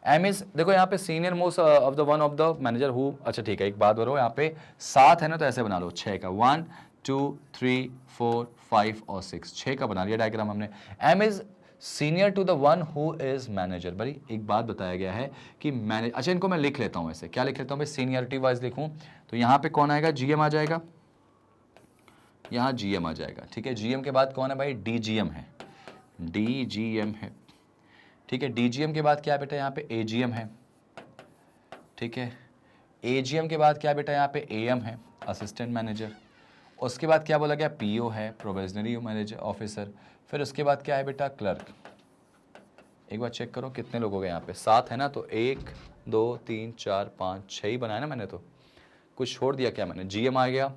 S1: एम इज, देखो यहाँ पे senior most of the one of the manager who, अच्छा ठीक है, एक बात बोलो, यहाँ पे 7 है ना, तो ऐसे बना लो 6 का, 1 2 3 4 5 और 6, 6 का बना लिया डायग्राम हमने। M is senior to the one who is manager. भाई एक बात बताया गया है कि मैनेज, अच्छा इनको मैं लिख लेता हूँ, ऐसे क्या लिख लेता हूँ भाई, सीनियरिटी वाइज लिखूँ तो यहाँ पे कौन आएगा, जीएम आ जाएगा, यहाँ जीएम आ जाएगा, ठीक है। जीएम के बाद कौन है भाई, डीजीएम है, डीजीएम है, ठीक है। डीजीएम के बाद क्या है बेटा, यहाँ पे एजीएम है, ठीक है। एजीएम के बाद क्या है बेटा, यहाँ पे एएम है, असिस्टेंट मैनेजर। उसके बाद क्या बोला गया, पीओ है, प्रोबेशनरी मैनेजर ऑफिसर। फिर उसके बाद क्या है बेटा, क्लर्क। एक बार चेक करो कितने लोग हो गए यहाँ पे, 7 है ना, तो 1 2 3 4 5 6 ही बनाया ना मैंने, तो कुछ छोड़ दिया क्या मैंने। जीएम आ गया,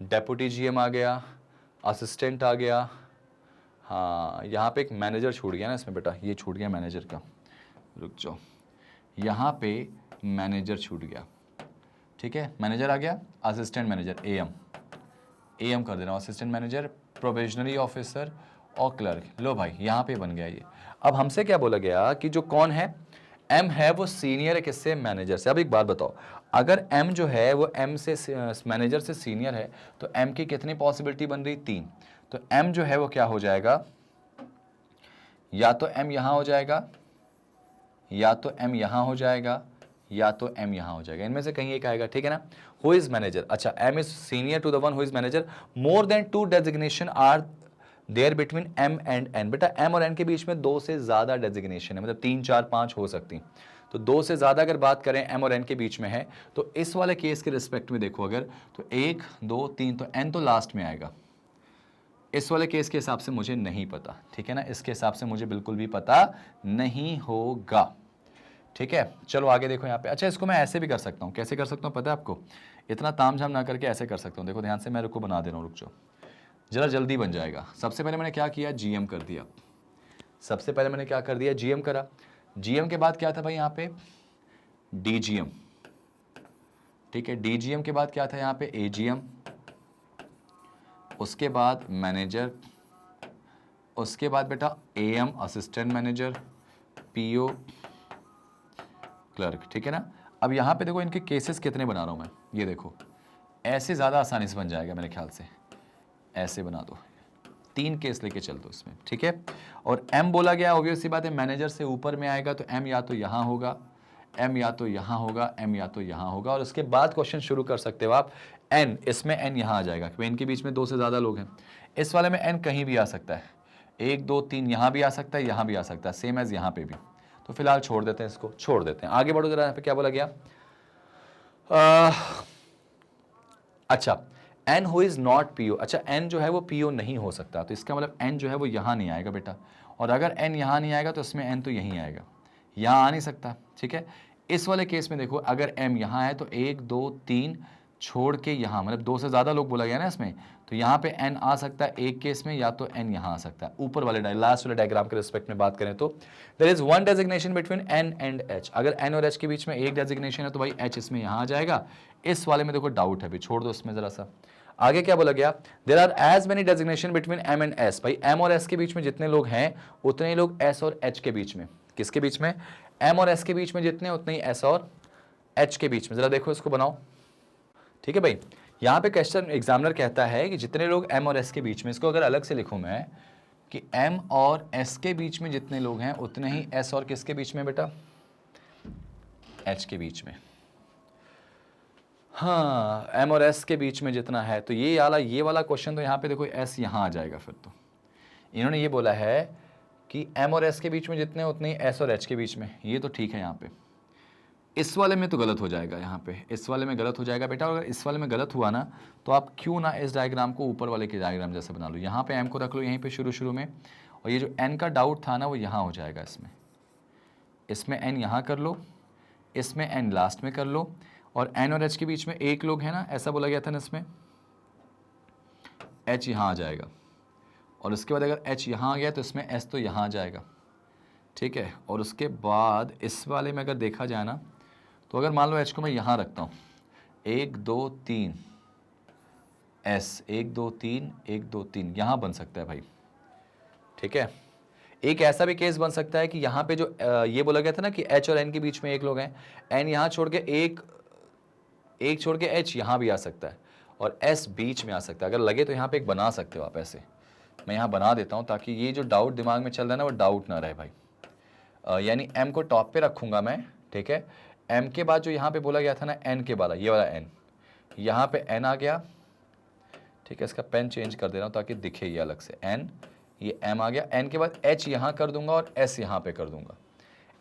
S1: डेप्यूटी जीएम आ गया, असिस्टेंट आ गया, हाँ यहाँ पे एक मैनेजर छूट गया ना इसमें बेटा, ये छूट गया मैनेजर का, रुक जाओ, यहाँ पे मैनेजर छूट गया, ठीक है। मैनेजर आ गया, असिस्टेंट मैनेजर, एएम, एएम कर देना, असिस्टेंट मैनेजर, प्रोबेशनरी ऑफिसर और क्लर्क। लो भाई यहाँ पे बन गया ये। अब हमसे क्या बोला गया कि जो कौन है, एम है, वो सीनियर है किससे, मैनेजर से। अब एक बात बताओ, अगर एम जो है वो एम से मैनेजर से सीनियर है तो एम की कितनी पॉसिबिलिटी बन रही, 3। तो एम जो है वो क्या हो जाएगा, या तो एम यहां हो जाएगा, या तो एम यहां हो जाएगा, या तो एम यहां हो जाएगा, इनमें से कहीं एक आएगा, ठीक है ना। हु इज मैनेजर, अच्छा M is senior to the one who is manager, more than 2 designation are there between M and N. बेटा एम और एन के बीच में 2 से ज्यादा डेजिग्नेशन है, मतलब 3 4 5 हो सकती, तो 2 से ज्यादा अगर बात करें एम और एन के बीच में है, तो इस वाले केस के रिस्पेक्ट में देखो अगर, तो 1 2 3, तो एन तो लास्ट में आएगा। इस वाले केस के हिसाब से मुझे नहीं पता, ठीक है ना, इसके हिसाब से मुझे बिल्कुल भी पता नहीं होगा, ठीक है। चलो आगे देखो यहाँ पे, अच्छा इसको मैं ऐसे भी कर सकता हूँ, कैसे कर सकता हूँ पता है आपको, इतना तामझाम ना करके ऐसे कर सकता हूँ। देखो ध्यान से, मैं रुको बना दे रहा हूँ, रुक जाओ जरा, जल्दी बन जाएगा। सबसे पहले मैंने क्या किया, जीएम कर दिया, सबसे पहले मैंने क्या कर दिया, जीएम करा। जीएम के बाद क्या था भाई यहाँ पे, डीजीएम, ठीक है। डीजीएम के बाद क्या था यहाँ पे, एजीएम, उसके बाद मैनेजर, उसके बाद बेटा am assistant manager, PO, clerk, ठीक है ना। अब यहाँ पे देखो इनके केसेस कितने बना रहा हूँ मैं, ये देखो ऐसे ज़्यादा आसानी से बन जाएगा मेरे ख्याल से, ऐसे बना दो, 3 केस लेके चल दो इसमें, ठीक है। और एम बोला गया, ऑब्वियस सी बात है मैनेजर से ऊपर में आएगा, तो एम या तो यहाँ होगा, एम या तो यहाँ होगा, एम या तो यहाँ होगा। और उसके बाद क्वेश्चन शुरू कर सकते हो आप, एन, इसमें एन यहाँ आ जाएगा क्योंकि इनके बीच में 2 से ज़्यादा लोग हैं। इस वाले में एन कहीं भी आ सकता है, 1 2 3 यहाँ भी आ सकता है, यहाँ भी आ सकता है, सेम एज यहाँ पे भी। तो फिलहाल छोड़ देते हैं इसको, छोड़ देते हैं, आगे बढ़ो जरा। यहाँ पे क्या बोला गया, अच्छा N who is not PO, अच्छा एन जो है वो पीओ नहीं हो सकता, तो इसका मतलब एन जो है वो यहाँ नहीं आएगा बेटा, और अगर एन यहाँ नहीं आएगा तो इसमें एन तो यहीं आएगा, यहाँ आ नहीं सकता, ठीक है। इस वाले केस में देखो अगर एम यहाँ है तो 1 2 3 छोड़ के यहाँ, मतलब 2 से ज़्यादा लोग बोला गया ना इसमें, तो यहाँ पे एन आ सकता है एक केस में, या तो एन यहाँ आ सकता है। ऊपर वाले लास्ट वाले डायग्राम के रिस्पेक्ट में बात करें तो there is 1 designation between N and H, अगर एन और एच के बीच में एक डेजिग्नेशन है तो भाई एच इसमें यहाँ आ जाएगा। इस वाले में देखो डाउट है, भी छोड़ दो इसमें जरा सा। आगे क्या बोला गया, there are as many designation between M and S, भाई एम और एस के बीच में जितने लोग हैं उतने ही लोग एस और एच के बीच में, किसके बीच में, एम और एस के बीच में जितने उतने ही एस और एच के बीच में। जरा देखो इसको बनाओ, ठीक है भाई। यहाँ पे क्वेश्चन एग्जामिनर कहता है कि जितने लोग एम और एस के बीच में, इसको अगर अलग से लिखूं मैं कि एम और एस के बीच में जितने लोग हैं उतने ही एस और किसके बीच में बेटा, एच के बीच में। हाँ एम और एस के बीच में जितना है, तो ये वाला क्वेश्चन तो यहाँ पे देखो एस यहाँ आ जाएगा, फिर तो इन्होंने ये बोला है कि M और S के बीच में जितने उतने ही S और H के बीच में, ये तो ठीक है। यहाँ पे इस वाले में तो गलत हो जाएगा, यहाँ पे इस वाले में गलत हो जाएगा बेटा। और अगर इस वाले में गलत हुआ ना तो आप क्यों ना इस डायग्राम को ऊपर वाले के डायग्राम जैसे बना लो। यहाँ पे M को रख लो यहीं पे शुरू में, और ये जो N का डाउट था ना वो यहाँ हो जाएगा। इसमें N यहाँ कर लो, इसमें N लास्ट में कर लो, और N और H के बीच में एक लोग है ना, ऐसा बोला गया था ना, इसमें H यहाँ आ जाएगा, और उसके बाद अगर H यहाँ आ गया तो इसमें S तो यहाँ आ जाएगा, ठीक है। और उसके बाद इस वाले में अगर देखा जाए ना तो अगर मान लो H को मैं यहाँ रखता हूँ, 1 2 3 S, 1 2 3 1 2 3 यहाँ बन सकता है भाई, ठीक है। एक ऐसा भी केस बन सकता है कि यहाँ पे जो ये बोला गया था ना कि H और N के बीच में एक लोग हैं, N यहाँ छोड़ के एक छोड़ के H यहाँ भी आ सकता है, और S बीच में आ सकता है। अगर लगे तो यहाँ पे एक बना सकते हो आप ऐसे, मैं यहाँ बना देता हूँ ताकि ये जो डाउट दिमाग में चल रहा है ना वो डाउट ना रहे भाई। यानी M को टॉप पे रखूंगा मैं, ठीक है। M के बाद जो यहाँ पे बोला गया था ना N के वाला, ये वाला N, यहाँ पे N आ गया, ठीक है। इसका पेन चेंज कर दे रहा हूँ ताकि दिखे ये अलग से, N, ये M आ गया। N के बाद H यहाँ कर दूंगा और S यहाँ पे कर दूंगा।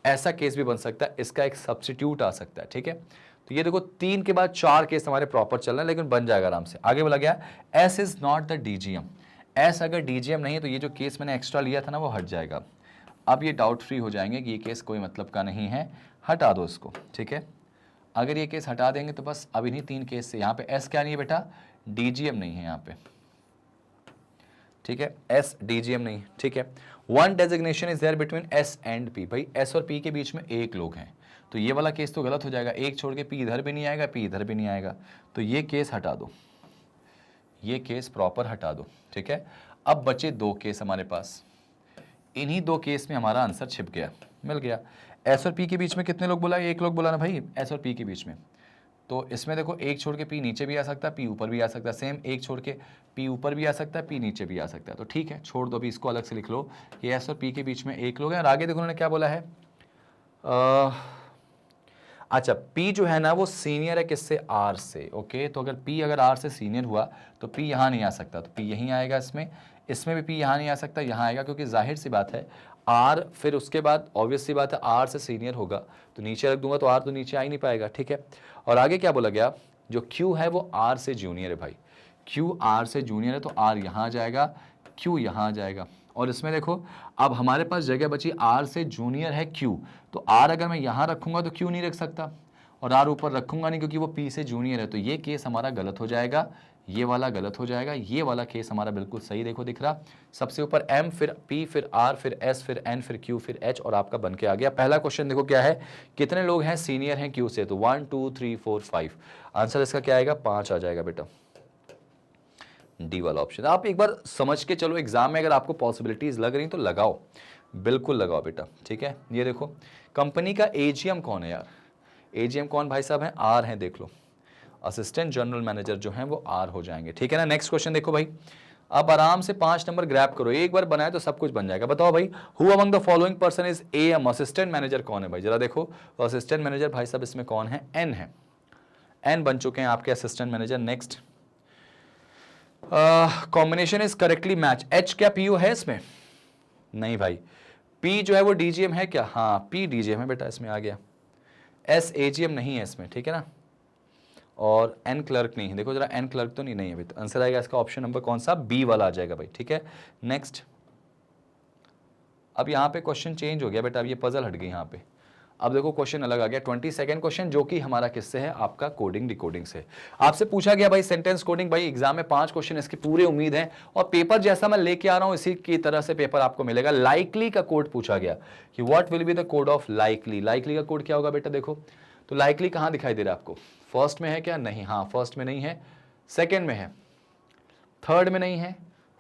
S1: ऐसा केस भी बन सकता है, इसका एक सब्स्टिट्यूट आ सकता है, ठीक है। तो ये देखो 3 के बाद 4 केस हमारे प्रॉपर चल रहे हैं, लेकिन बन जाएगा आराम से। आगे बोला गया S is not the DGM, S अगर DGM नहीं है तो ये जो केस मैंने एक्स्ट्रा लिया था ना वो हट जाएगा। अब ये डाउट फ्री हो जाएंगे कि ये केस कोई मतलब का नहीं है, हटा दो इसको, ठीक है। अगर ये केस हटा देंगे तो बस अब इन्हीं 3 केस से, यहाँ पे S क्या नहीं है बेटा, DGM नहीं है यहाँ पे, ठीक है। S DGM नहीं, ठीक है। One designation is there between S and P, भाई S और P के बीच में एक लोग हैं, तो ये वाला केस तो गलत हो जाएगा। एक छोड़ के P इधर भी नहीं आएगा, P इधर भी नहीं आएगा, तो ये केस हटा दो, ये केस प्रॉपर हटा दो, ठीक है। अब बचे 2 केस हमारे पास, इन्हीं 2 केस में हमारा आंसर छिप गया, मिल गया। S और P के बीच में कितने लोग बोला, एक लोग बोला ना भाई S और P के बीच में। तो इसमें देखो एक छोड़ के P नीचे भी आ सकता है, P ऊपर भी आ सकता है, सेम एक छोड़ के P ऊपर भी आ सकता है, P नीचे भी आ सकता है। तो ठीक है, छोड़ दो, अभी इसको अलग से लिख लो कि S और P के बीच में एक लोग हैं। और आगे देखो उन्होंने क्या बोला है, अच्छा P जो है ना वो सीनियर है किससे, R से, ओके। तो अगर P अगर R से सीनियर हुआ तो P यहाँ नहीं आ सकता, तो P यहीं आएगा। इसमें भी P यहाँ नहीं आ सकता, यहाँ आएगा, क्योंकि जाहिर सी बात है R, फिर उसके बाद ऑब्वियस सी बात है R से सीनियर होगा, तो नीचे रख दूंगा तो R तो नीचे आ ही नहीं पाएगा, ठीक है। और आगे क्या बोला गया, जो Q है वो R से जूनियर है भाई, Q R से जूनियर है, तो R यहाँ आ जाएगा, Q यहाँ आ जाएगा। और इसमें देखो अब हमारे पास जगह बची, R से जूनियर है Q, तो R अगर मैं यहाँ रखूंगा तो Q नहीं रख सकता, और R ऊपर रखूंगा नहीं क्योंकि वो P से जूनियर है, तो ये केस हमारा गलत हो जाएगा, ये वाला गलत हो जाएगा, ये वाला केस हमारा बिल्कुल सही देखो दिख रहा। सबसे ऊपर M, फिर P, फिर R, फिर S, फिर N, फिर Q, फिर H, और आपका बन के आ गया। पहला क्वेश्चन देखो क्या है, कितने लोग हैं सीनियर हैं Q से, तो 1 2 3 4 5, आंसर इसका क्या आएगा, 5 आ जाएगा बेटा, डी वाला ऑप्शन। आप एक बार समझ के चलो, एग्जाम में अगर आपको पॉसिबिलिटीज लग रही तो लगाओ, बिल्कुल लगाओ बेटा, ठीक है। ये देखो कंपनी का AGM कौन है यार, AGM कौन भाई साहब है, R है, देख लो। असिस्टेंट जनरल मैनेजर जो हैं वो R हो जाएंगे, ठीक है ना। नेक्स्ट क्वेश्चन देखो भाई, अब आराम से 5 नंबर ग्रैब करो, एक बार बनाए तो सब कुछ बन जाएगा। बताओ भाई, who among the following person is AM, assistant manager कौन है भाई, जरा देखो। तो असिस्टेंट मैनेजर भाई साहब इसमें कौन है, N है, N बन चुके हैं आपके assistant manager. Next, combination is correctly match, H क्या PO है इसमें, नहीं भाई। P जो है वो DGM है क्या, हाँ P DGM है बेटा, इसमें आ गया। S AGM नहीं है इसमें, ठीक है ना। और N क्लर्क नहीं है, देखो जरा N क्लर्क तो नहीं है भाई, तो आंसर आएगा इसका ऑप्शन नंबर कौन सा, B वाला आ जाएगा भाई, ठीक है। नेक्स्ट, अब यहाँ पे क्वेश्चन चेंज हो गया बेटा, अब ये पजल हट गई यहाँ पे। अब देखो क्वेश्चन अलग आ गया, 22nd क्वेश्चन, जो कि हमारा किससे है, आपका कोडिंग डिकोडिंग से। आपसे पूछा गया भाई सेंटेंस कोडिंग, भाई एग्जाम में 5 क्वेश्चन इसकी पूरे उम्मीद है, और पेपर जैसा मैं लेके आ रहा हूं इसी की तरह से पेपर आपको मिलेगा। लाइकली का कोड पूछा गया कि what will be the code of likely, likely का कोड क्या होगा बेटा, देखो तो लाइकली कहां दिखाई दे रहा है आपको, फर्स्ट में है क्या, नहीं, हाँ फर्स्ट में नहीं है, सेकेंड में है, थर्ड में नहीं है,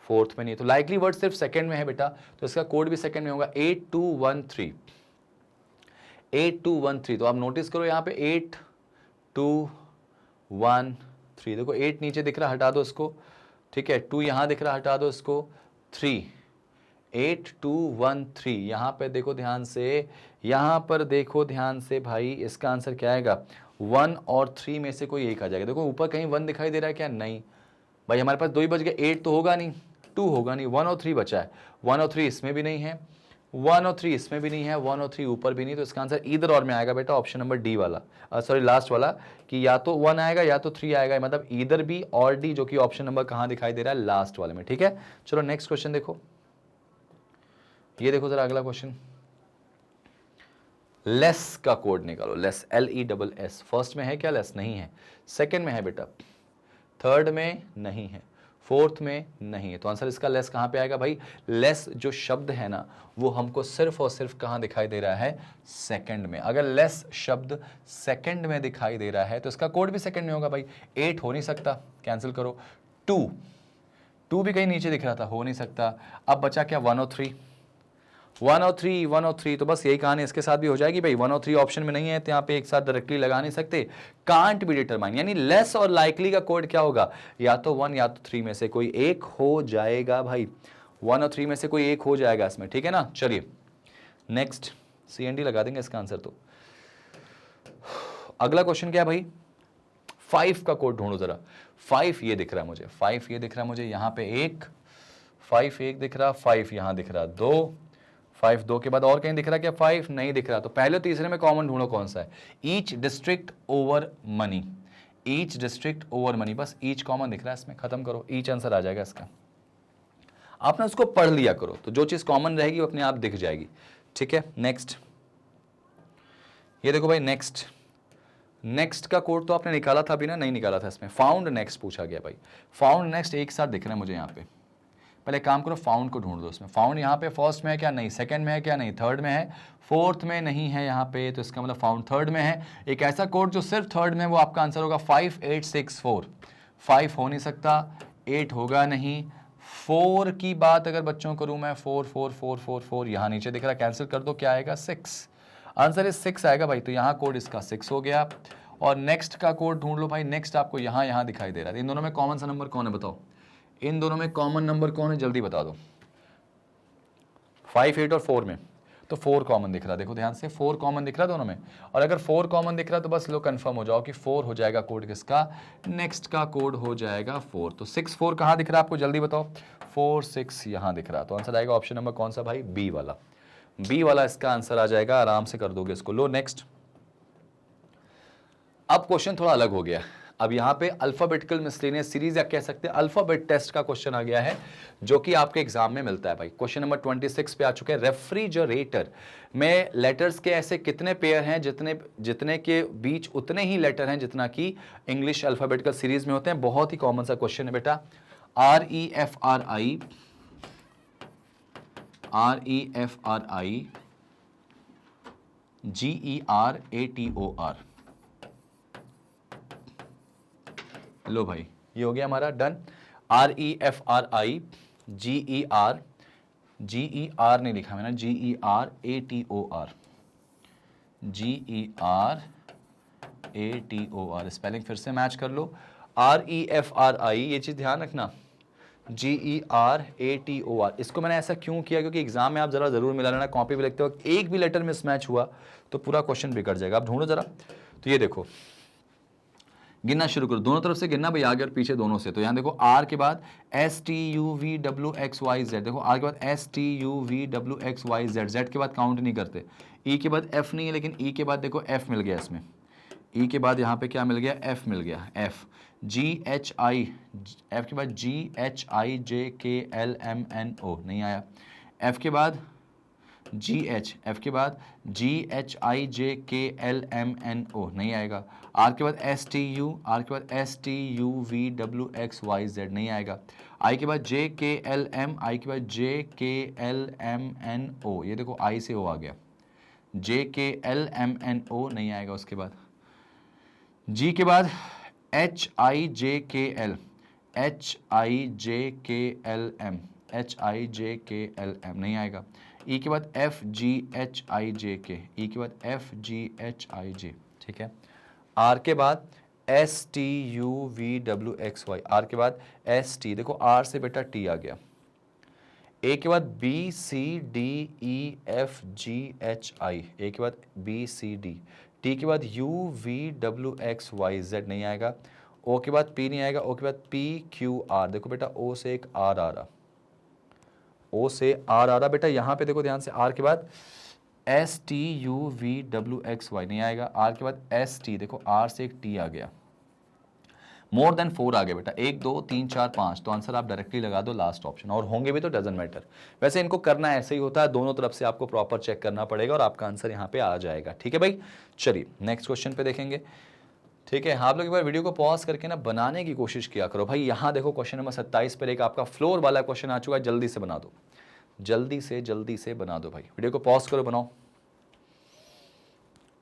S1: फोर्थ में नहीं, तो लाइकली वर्ड सिर्फ सेकेंड में है बेटा, तो इसका कोड भी सेकेंड में होगा, 8213, 8213। तो आप नोटिस करो यहाँ पे 8213, देखो 8 नीचे दिख रहा, हटा दो इसको, ठीक है। 2 यहाँ दिख रहा, हटा दो इसको, 3, 8213, यहाँ पे देखो ध्यान से, यहाँ पर देखो ध्यान से भाई, इसका आंसर क्या आएगा, 1 और 3 में से कोई एक आ जाएगा। देखो ऊपर कहीं 1 दिखाई दे रहा है क्या, नहीं भाई, हमारे पास 2 ही बच गए, 8 तो होगा नहीं, 2 होगा नहीं, 1 और 3 बचा है, 1 और 3 इसमें भी नहीं है, 1 और 3 इसमें भी नहीं है, 1 और 3 ऊपर भी नहीं, तो इसका आंसर ईदर और में आएगा बेटा ऑप्शन नंबर डी वाला, सॉरी लास्ट वाला, कि या तो 1 आएगा या तो 3 आएगा, मतलब ईदर बी और डी, जो कि ऑप्शन नंबर कहां दिखाई दे रहा है, लास्ट वाले में। ठीक है, चलो नेक्स्ट क्वेश्चन देखो, ये देखो जरा अगला क्वेश्चन, लेस का कोड निकालो, लेस, LESS, फर्स्ट में है क्या लेस? नहीं है। सेकंड में है बेटा, थर्ड में नहीं है, फोर्थ में नहीं है, तो आंसर इसका लेस कहां पे आएगा भाई? लेस जो शब्द है ना वो हमको सिर्फ और सिर्फ कहां दिखाई दे रहा है? सेकंड में। अगर लेस शब्द सेकंड में दिखाई दे रहा है तो इसका कोड भी सेकंड में होगा भाई। 8 हो नहीं सकता, कैंसिल करो। 2 भी कहीं नीचे दिख रहा था, हो नहीं सकता। अब बचा क्या? 1 और 3, 1 और 3, तो बस यही कहानी इसके साथ भी हो जाएगी भाई। 1 और 3 ऑप्शन में नहीं है तो यहाँ पे एक साथ डायरेक्टली लगा नहीं सकते, कांट बी डिटरमाइन, यानी लेस और लाइकली का कोड क्या होगा? या तो 1 या तो 3 में से कोई एक हो जाएगा भाई, 1 और 3 में से कोई एक हो जाएगा इसमें, ठीक है ना। चलिए नेक्स्ट, CND लगा देंगे इसका आंसर। तो अगला क्वेश्चन क्या है भाई? 5 का कोड ढूंढो जरा। 5 ये दिख रहा है मुझे, 5 ये दिख रहा है मुझे, यहाँ पे 1, 5 1 दिख रहा, 5 यहाँ दिख रहा, 2, 5 2 के बाद और कहीं दिख रहा क्या? 5 नहीं दिख रहा। तो पहले तीसरे में कॉमन ढूंढो कौन सा है। Each district over money, each district over money, बस ईच कॉमन दिख रहा है इसमें, खत्म करो, ईच आंसर आ जाएगा इसका। आपने उसको पढ़ लिया करो तो जो चीज कॉमन रहेगी वो अपने आप दिख जाएगी। ठीक है, नेक्स्ट, ये देखो भाई नेक्स्ट, नेक्स्ट का कोड तो आपने निकाला था अभी ना? नहीं निकाला था इसमें, फाउंड नेक्स्ट पूछा गया भाई। फाउंड नेक्स्ट एक साथ दिख रहा है मुझे यहाँ पे। पहले काम करो, फाउंड को ढूंढ दो इसमें। फाउंड यहाँ पे फर्स्ट में है क्या? नहीं। सेकंड में है क्या? नहीं। थर्ड में है, फोर्थ में नहीं है यहाँ पे, तो इसका मतलब फाउंड थर्ड में है। एक ऐसा कोड जो सिर्फ थर्ड में, वो आपका आंसर होगा 5864। 5 हो नहीं सकता, 8 होगा नहीं, 4 की बात अगर बच्चों करूँ मैं, 4 4 4 4 4 यहाँ नीचे दिख रहा, कैंसिल कर दो, क्या आएगा? 6। आंसर इस 6 आएगा भाई, तो यहाँ कोड इसका 6 हो गया। और नेक्स्ट का कोड ढूंढ लो भाई। नेक्स्ट आपको यहाँ दिखाई दे रहा है। इन दोनों में कॉमन सा नंबर कौन है बताओ? इन दोनों में कॉमन नंबर कौन है, जल्दी बता दो। 5 8 और 4 में तो 4 कॉमन दिख रहा, देखो ध्यान से, 4 कॉमन दिख रहा दोनों में। और अगर 4 कॉमन दिख रहा तो बस लो कंफर्म हो जाओ कि 4 हो जाएगा कोड किसका? नेक्स्ट का कोड हो जाएगा 4। तो 6 4 कहां दिख रहा है आपको, जल्दी बताओ। 4 6 यहां दिख रहा, तो आंसर आएगा ऑप्शन नंबर कौन सा भाई? बी वाला। बी वाला इसका आंसर आ जाएगा, आराम से कर दोगे इसको। लो नेक्स्ट, अब क्वेश्चन थोड़ा अलग हो गया। अब यहाँ पे अल्फाबेटिकल मिसलेनियस सीरीज या कह सकते हैं अल्फाबेट टेस्ट का क्वेश्चन आ गया है, जो कि आपके एग्जाम में मिलता है भाई। क्वेश्चन नंबर 26 पे आ चुके हैं। रेफ्रिजरेटर में लेटर्स के ऐसे कितने पेयर हैं जितने के बीच उतने ही लेटर हैं जितना कि इंग्लिश अल्फाबेटिकल सीरीज में होते हैं। बहुत ही कॉमन सा क्वेश्चन है बेटा। REFRI, GERATOR। लो भाई, ये हो गया हमारा डन। REFRI, GER नहीं लिखा मैंने, GERATOR, स्पेलिंग फिर से मैच कर लो। REFRI, ये चीज ध्यान रखना, GERATOR। इसको मैंने ऐसा क्यों किया? क्योंकि एग्जाम में आप जरा जरूर मिला लेना, कॉपी पे लिखते वक्त एक भी लेटर मिसमैच हुआ तो पूरा क्वेश्चन बिगड़ जाएगा। आप ढूंढो जरा। तो ये देखो, गिनना शुरू करो, दोनों तरफ से गिनना भाई, आगे और पीछे दोनों से। तो यहाँ देखो, R के बाद STUVWXYZ, देखो R के बाद STUVWXYZ, Z के बाद काउंट नहीं करते। E के बाद F नहीं है, लेकिन E के बाद देखो F मिल गया इसमें। E के बाद यहाँ पे क्या मिल गया? F मिल गया, F। GHI, F के बाद GHIJKLMNO नहीं आया। F के बाद GH, F के बाद GHIJKLMNO नहीं आएगा। R के बाद STU, R के बाद STUVWXYZ नहीं आएगा। I के बाद JKLM, I के बाद JKLMNO, ये देखो I से O आ गया, JKLMNO नहीं आएगा। उसके बाद G के बाद HIJKL, HIJKLM नहीं आएगा। E के बाद FGHIJK, E के बाद FGHIJ, ठीक है। R के बाद STUVWXY, R के बाद ST, देखो R से बेटा T आ गया। A के बाद BCDEFGHI, A के बाद BCD, T के बाद UVWXYZ नहीं आएगा। O के बाद P नहीं आएगा, O के बाद PQR, देखो बेटा O से एक R आ रहा, ओ से आर आ रहा बेटा, यहाँ पे देखो ध्यान से, आर के बाद STUVWXY नहीं आएगा, आर के बाद ST, देखो आर से एक टी आ गया, मोर देन 4 आ गया बेटा, 1 2 3 4 5, तो आंसर आप डायरेक्टली लगा दो लास्ट ऑप्शन, और होंगे भी तो डजंट मैटर। वैसे इनको करना ऐसे ही होता है, दोनों तरफ से आपको प्रॉपर चेक करना पड़ेगा और आपका आंसर यहाँ पे आ जाएगा। ठीक है भाई, चलिए नेक्स्ट क्वेश्चन पे देखेंगे। ठीक है, आप लोग एक बार वीडियो को पॉज करके ना बनाने की कोशिश किया करो भाई। यहाँ देखो क्वेश्चन नंबर 27 पर एक आपका फ्लोर वाला क्वेश्चन आ चुका है, जल्दी से बना दो, जल्दी से बना दो भाई। वीडियो को पॉज करो, बनाओ।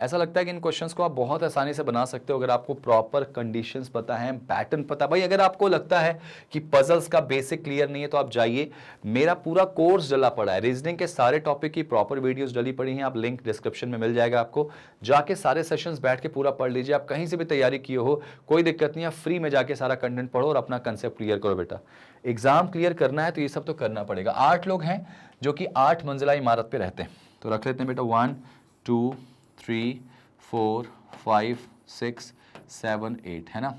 S1: ऐसा लगता है कि इन क्वेश्चंस को आप बहुत आसानी से बना सकते हो अगर आपको प्रॉपर कंडीशंस पता है, पैटर्न पता। भाई अगर आपको लगता है कि पजल्स का बेसिक क्लियर नहीं है तो आप जाइए, मेरा पूरा कोर्स डला पड़ा है, रीजनिंग के सारे टॉपिक की प्रॉपर वीडियोस डली पड़ी हैं, आप लिंक डिस्क्रिप्शन में मिल जाएगा आपको, जाके सारे सेशंस बैठ के पूरा पढ़ लीजिए। आप कहीं से भी तैयारी किए हो कोई दिक्कत नहीं है, फ्री में जाके सारा कंटेंट पढ़ो और अपना कंसेप्ट क्लियर करो बेटा। एग्जाम क्लियर करना है तो ये सब तो करना पड़ेगा। 8 लोग हैं जो कि 8 मंजिला इमारत पे रहते हैं, तो रख लेते हैं बेटा 1 2 3 4 5 6 7 8, है ना।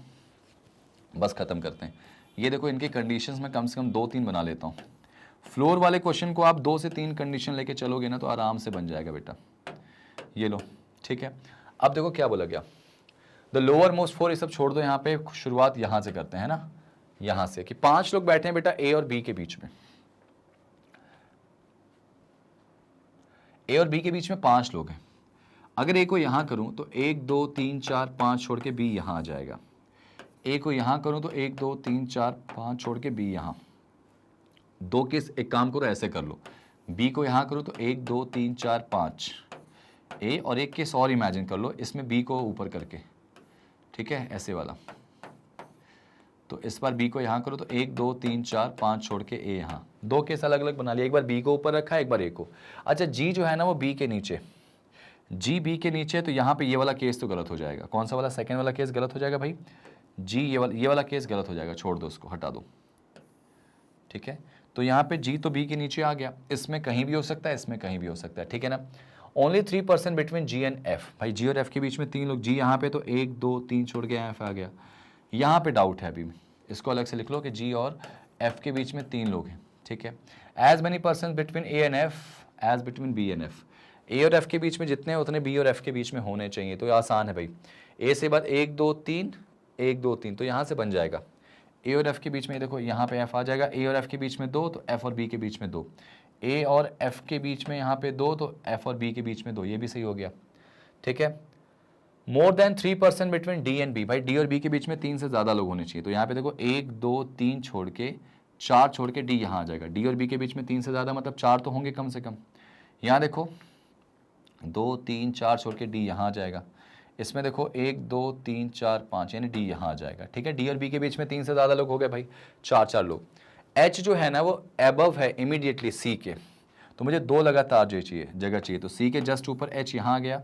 S1: बस खत्म करते हैं। ये देखो इनकी कंडीशंस में कम से कम 2-3 बना लेता हूँ। फ्लोर वाले क्वेश्चन को आप 2 से 3 कंडीशन लेके चलोगे ना तो आराम से बन जाएगा बेटा। ये लो, ठीक है। अब देखो क्या बोला गया, द लोअर मोस्ट 4, ये सब छोड़ दो, यहाँ पे शुरुआत यहाँ से करते हैं ना, यहाँ से कि 5 लोग बैठे हैं बेटा ए और बी के बीच में, ए और बी के बीच में 5 लोग हैं। अगर ए को यहाँ करूँ तो 1 2 3 4 5 छोड़ के बी यहाँ आ जाएगा। ए को यहाँ करूँ तो 1 2 3 4 5 छोड़ के बी यहाँ। 2 केस, एक काम करो ऐसे कर लो, बी को यहाँ करूँ तो 1 2 3 4 5 ए, और एक केस और इमेजिन कर लो, इसमें बी को ऊपर करके, ठीक है, ऐसे वाला। तो इस बार बी को यहाँ करो तो 1 2 3 4 5 छोड़ के ए यहाँ। 2 केस अलग अलग बना लिया, एक बार बी को ऊपर रखा, एक बार ए को। अच्छा जी जो है ना वो बी के नीचे, जी बी के नीचे, तो यहाँ पे ये वाला केस तो गलत हो जाएगा। कौन सा वाला? सेकंड वाला केस गलत हो जाएगा भाई। जी ये वाला केस गलत हो जाएगा, छोड़ दो उसको, हटा दो, ठीक है। तो यहाँ पे जी तो बी के नीचे आ गया, इसमें कहीं भी हो सकता है, इसमें कहीं भी हो सकता है, ठीक है ना। Only 3% between G and F, भाई जी और एफ के बीच में 3 लोग, जी यहाँ पे तो 1 2 3 छोड़ के एफ आ गया। यहाँ पे डाउट है अभी, इसको अलग से लिख लो कि जी और एफ के बीच में 3 लोग हैं, ठीक है। As many percent between A and F as between B and F, A और एफ के बीच में जितने उतने बी और एफ के बीच में होने चाहिए। तो ये आसान है भाई, ए से बाद 1 2 3 1 2 3, तो यहाँ से बन जाएगा ए और एफ के बीच में, देखो यहाँ पे एफ आ जाएगा, ए और एफ के बीच में 2, तो एफ और बी के बीच में 2, ए और एफ के बीच में यहाँ पे 2, तो एफ और बी के बीच में 2, ये भी सही हो गया, ठीक है। More than 3% between D and B, भाई डी और बी के बीच में 3 से ज़्यादा लोग होने चाहिए। तो यहाँ पे देखो 1 2 3 छोड़ के 4 छोड़ के डी यहाँ आ जाएगा, डी और बी के बीच में 3 से ज़्यादा मतलब 4 तो होंगे कम से कम। यहाँ देखो 2 3 4 छोड़ के डी यहाँ आ जाएगा, इसमें देखो 1 2 3 4 5, यानी डी यहाँ आ जाएगा, ठीक है। डी और बी के बीच में 3 से ज़्यादा लोग हो गए भाई, 4 लोग। एच जो है ना वो एबव है इमीडिएटली सी के, तो मुझे 2 लगातार जो चाहिए जगह चाहिए, तो सी के जस्ट ऊपर एच यहाँ आ गया,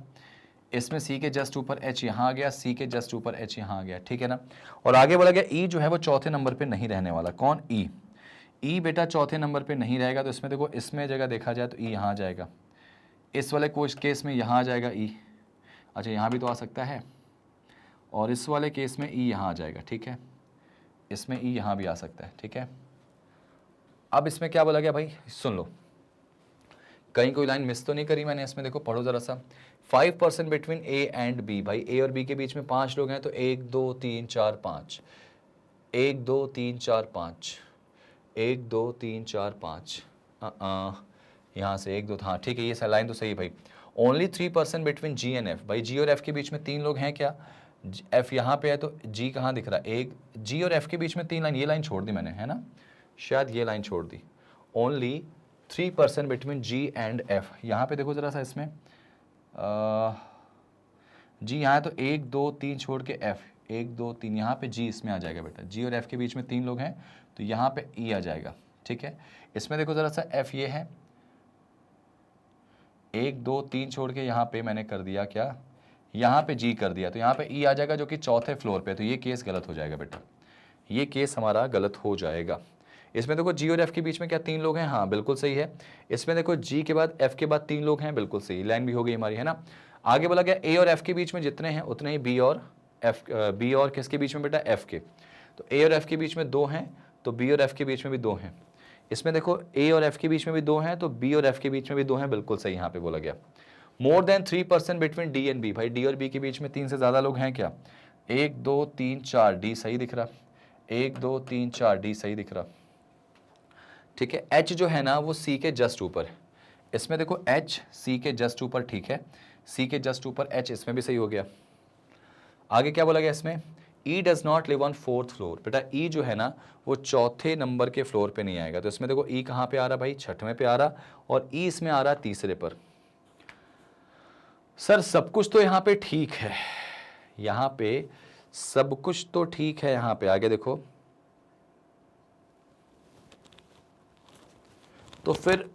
S1: इसमें सी के जस्ट ऊपर एच यहाँ आ गया, सी के जस्ट ऊपर एच यहाँ आ गया, ठीक है ना। और आगे बोला गया ई जो है वो चौथे नंबर पे नहीं रहने वाला। कौन? ई। ई बेटा चौथे नंबर पे नहीं रहेगा, तो इसमें देखो इसमें जगह देखा जाए तो ई यहाँ आ जाएगा, इस वाले केस में यहाँ आ जाएगा ई, अच्छा यहाँ भी तो आ सकता है, और इस वाले केस में ई यहाँ आ जाएगा, ठीक है, इसमें ई यहाँ भी आ सकता है, ठीक है। अब इसमें क्या बोला गया भाई, सुन लो, कहीं कोई लाइन मिस तो नहीं करी मैंने इसमें, देखो पढ़ो जरा सा। 5% बिटवीन ए एंड बी, भाई ए और बी के बीच में 5 लोग हैं, तो 1 2 3 4 5, 1 2 3 4 5, 1 2 3 4 5, यहाँ से 1 2, हाँ ठीक है, ये लाइन तो सही भाई। Only 3% between G and F, भाई जी और एफ के बीच में 3 लोग हैं क्या, एफ यहाँ पे है तो जी कहाँ दिख रहा है, एक जी और एफ के बीच में 3 लाइन, ये लाइन छोड़ दी मैंने, है ना, शायद ये लाइन छोड़ दी। Only 3% between G and F, यहाँ पे देखो जरा सा इसमें जी यहाँ है तो 1 2 3 छोड़ के एफ, 1 2 3, यहाँ पे जी इसमें आ जाएगा बेटा, जी और एफ के बीच में 3 लोग हैं तो यहाँ पे ई आ जाएगा, ठीक है। इसमें देखो जरा सा एफ ये है, 1 2 3 छोड़ के यहाँ पे मैंने कर दिया क्या, यहाँ पे जी कर दिया, तो यहाँ पे ई आ जाएगा जो कि चौथे फ्लोर पे, तो ये केस गलत हो जाएगा बेटा, ये केस हमारा गलत हो जाएगा। इसमें देखो जी और एफ के बीच में क्या 3 लोग हैं, हाँ बिल्कुल सही है। इसमें देखो जी के बाद एफ के बाद 3 लोग हैं, बिल्कुल सही, लाइन भी हो गई हमारी, है ना। आगे बोला गया ए और एफ के बीच में जितने हैं उतने ही बी और एफ, बी और किसके बीच में बेटा, एफ के, तो ए और एफ के बीच में 2 हैं, तो बी और एफ के बीच में भी 2 हैं। इसमें देखो ए और एफ के बीच में भी 2 हैं, तो बी और एफ के बीच में भी 2 हैं, बिल्कुल सही यहाँ पे बोला गया। More than 3% between D and B, भाई डी और बी के बीच में 3 से ज्यादा लोग हैं क्या? 1 2 3 4, डी सही दिख रहा, 1 2 3 4, डी सही दिख रहा, ठीक है। एच जो है ना वो सी के जस्ट ऊपर है, इसमें देखो एच सी के जस्ट ऊपर, ठीक है, सी के जस्ट ऊपर एच, इसमें भी सही हो गया। आगे क्या बोला गया इसमें? E does not live on 4th floor, बेटा ई जो है ना वो 4थे नंबर के फ्लोर पे नहीं आएगा, तो इसमें देखो ई कहाँ पे आ रहा भाई? 6वें पे आ रहा, और ई इसमें आ रहा 3रे पर। सर सब कुछ तो यहाँ पे ठीक है, यहाँ पे सब कुछ तो ठीक है, यहाँ पे आगे देखो, तो फिर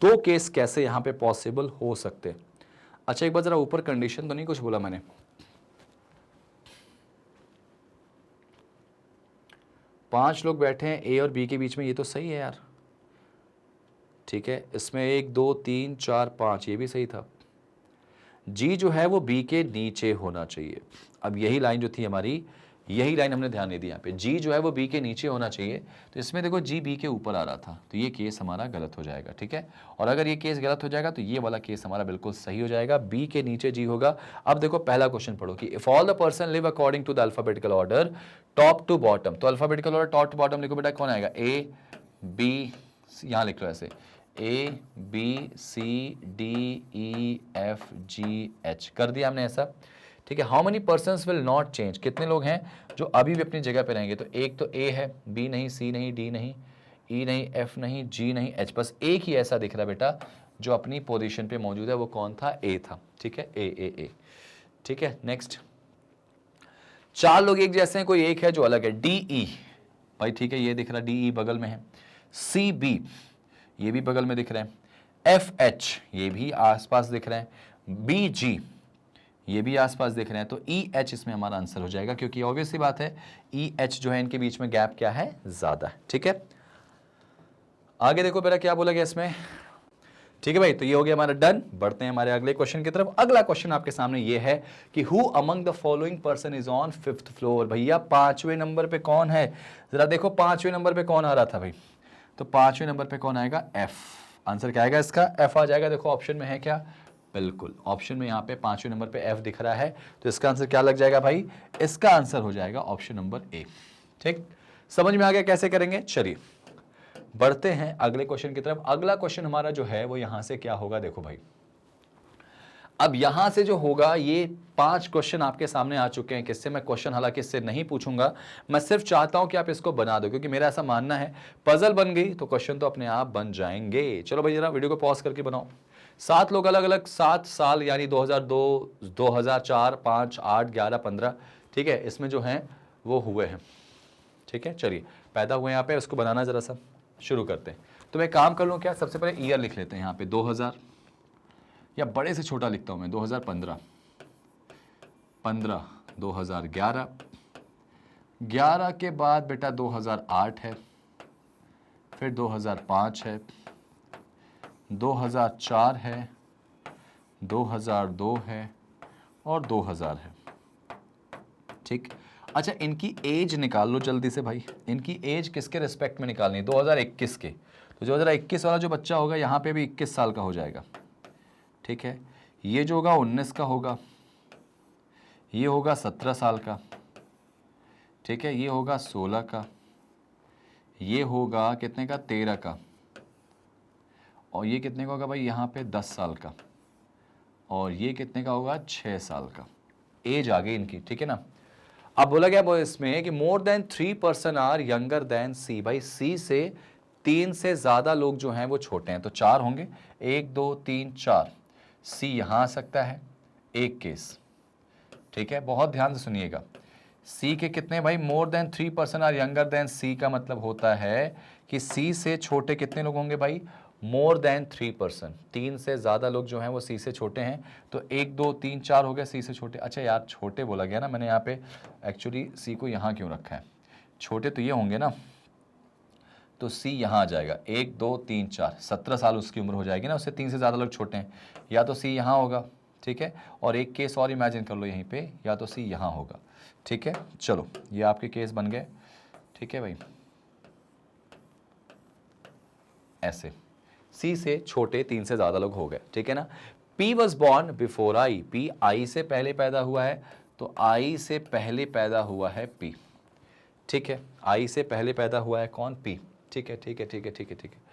S1: 2 केस कैसे यहाँ पे पॉसिबल हो सकते? अच्छा एक बार जरा ऊपर कंडीशन तो नहीं कुछ बोला मैंने? 5 लोग बैठे हैं ए और बी के बीच में, ये तो सही है यार, ठीक है। इसमें 1 2 3 4 5, ये भी सही था। जी जो है वो बी के नीचे होना चाहिए। अब यही लाइन जो थी हमारी, यही लाइन हमने ध्यान नहीं दी यहाँ पे, जी जो है वो बी के नीचे होना चाहिए, तो इसमें देखो जी बी के ऊपर आ रहा था, तो ये केस हमारा गलत हो जाएगा, ठीक है। और अगर ये केस गलत हो जाएगा तो ये वाला केस हमारा बिल्कुल सही हो जाएगा, बी के नीचे जी होगा। अब देखो पहला क्वेश्चन पढ़ो कि if all the person live according to the alphabetical order top to bottom, तो alphabetical order top to bottom लिखो बेटा, कौन आएगा? ए बी, यहाँ लिख लो ऐसे, A B C D E F G H, कर दिया हमने ऐसा, ठीक है। How many persons will not change, कितने लोग हैं जो अभी भी अपनी जगह पे रहेंगे? तो एक तो ए है, बी नहीं, सी नहीं, डी नहीं, ई नहीं, एफ नहीं, जी नहीं, एच, बस एक ही ऐसा दिख रहा है बेटा जो अपनी पोजीशन पे मौजूद है, वो कौन था? ए था, ठीक है, ए, ठीक है। नेक्स्ट, 4 लोग एक जैसे हैं, कोई एक है जो अलग है, डी ई, भाई ठीक है, ये दिख रहा, डी ई बगल में है, सी बी ये भी बगल में दिख रहे हैं, एफ एच ये भी आसपास दिख रहे हैं, बी जी ये भी आसपास दिख रहे हैं, तो ई एच इसमें हमारा आंसर हो जाएगा, क्योंकि ऑब्वियस सी बात है ई एच जो है इनके बीच में गैप क्या है? ज्यादा है, ठीक है। आगे देखो बेटा क्या बोला गया इसमें, ठीक है भाई, तो ये हो गया हमारा डन। बढ़ते हैं हमारे अगले क्वेश्चन की तरफ। अगला क्वेश्चन आपके सामने ये है कि who among the following person is on 5th floor, भैया 5वें नंबर पे कौन है? जरा देखो 5वें नंबर पे कौन आ रहा था भाई, तो 5वें नंबर पे कौन आएगा? एफ। आंसर क्या आएगा इसका? एफ आ जाएगा। देखो ऑप्शन में है क्या? बिल्कुल ऑप्शन में यहाँ पे 5वें नंबर पे एफ दिख रहा है, तो इसका आंसर क्या लग जाएगा भाई? इसका आंसर हो जाएगा ऑप्शन नंबर ए। ठीक, समझ में आ गया कैसे करेंगे? चलिए बढ़ते हैं अगले क्वेश्चन की तरफ। अगला क्वेश्चन हमारा जो है वो यहां से क्या होगा, देखो भाई, अब यहां से जो होगा, ये 5 क्वेश्चन आपके सामने आ चुके हैं। किससे मैं क्वेश्चन हालांकि इससे नहीं पूछूंगा, मैं सिर्फ चाहता हूं कि आप इसको बना दो, क्योंकि मेरा ऐसा मानना है पजल बन गई तो क्वेश्चन तो अपने आप बन जाएंगे। चलो भाई जरा वीडियो को पॉज करके बनाओ। 7 लोग अलग अलग 7 साल यानी 2002, 2004, 5, 8, 11, 15, ठीक है, इसमें जो हैं वो हुए हैं। ठीक है, चलिए पैदा हुए यहाँ पे, उसको बनाना जरा सा शुरू करते हैं। तो मैं काम कर लूँ क्या, सबसे पहले ईयर लिख लेते हैं यहाँ पे 2000, या बड़े से छोटा लिखता हूँ मैं 2015, 15, 2011, 11 के बाद बेटा 2008 है, फिर 2005 है, 2004 है, 2002 है और 2000 है। ठीक, अच्छा इनकी एज निकाल लो जल्दी से भाई, इनकी एज किसके रिस्पेक्ट में निकालनी है? 2021 के, तो 2021 वाला जो बच्चा होगा यहाँ पे भी 21 साल का हो जाएगा। ठीक है, ये जो होगा 19 का होगा, ये होगा 17 साल का, ठीक है, ये होगा 16 का, ये होगा कितने का? 13 का, और ये कितने का होगा भाई यहाँ पे? 10 साल का, और ये कितने का होगा? 6 साल का। एज आ गई इनकी, ठीक है ना। अब बोला गया वो इसमें कि more than 3% are younger than C, भाई सी से 3 से ज्यादा लोग जो हैं वो छोटे हैं, तो 4 होंगे, 1 2 3 4, सी यहां आ सकता है, एक केस। ठीक है, बहुत ध्यान से सुनिएगा, सी के कितने भाई? More than 3% are younger than C का मतलब होता है कि सी से छोटे कितने लोग होंगे भाई? मोर देन 3%, 3 से ज्यादा लोग जो हैं वो सी से छोटे हैं, तो 1 2 3 4 हो गया सी से छोटे। अच्छा यार छोटे बोला गया ना, मैंने यहाँ पे एक्चुअली सी को यहाँ क्यों रखा है? छोटे तो ये होंगे ना, तो सी यहाँ आ जाएगा, 1 2 3 4, 17 साल उसकी उम्र हो जाएगी ना, उससे 3 से ज़्यादा लोग छोटे हैं, या तो सी यहाँ होगा, ठीक है, और एक केस और इमेजिन कर लो यहीं पे, या तो सी यहाँ होगा। ठीक है, चलो ये आपके केस बन गए। ठीक है भाई, ऐसे, सी से छोटे 3 से ज्यादा लोग हो गए, ठीक है ना। P was born before I, P I से पहले पैदा हुआ है, तो आई से पहले पैदा हुआ है पी, ठीक है। आई से पहले पैदा हुआ है कौन, पी, ठीक है ठीक है ठीक है ठीक है ठीक है।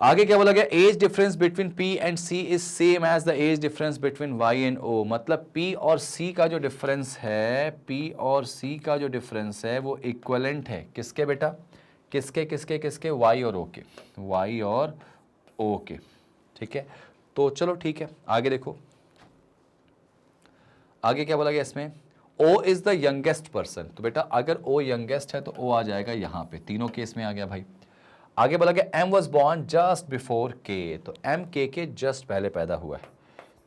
S1: आगे क्या बोला गया, age difference between P and C is same as the age difference between Y and O, मतलब पी और सी का जो डिफरेंस है, पी और सी का जो डिफरेंस है वो इक्वलेंट है किसके बेटा, किसके किसके किसके, वाई और ओ के, वाई और ओ के, ठीक है। तो चलो ठीक है, आगे देखो, आगे क्या बोला गया इसमें, O is the youngest person, तो बेटा अगर ओ यंगेस्ट है तो ओ आ जाएगा यहां पे, तीनों केस में आ गया भाई। आगे बोला गया M was born just before K, तो एम के जस्ट पहले पैदा हुआ है,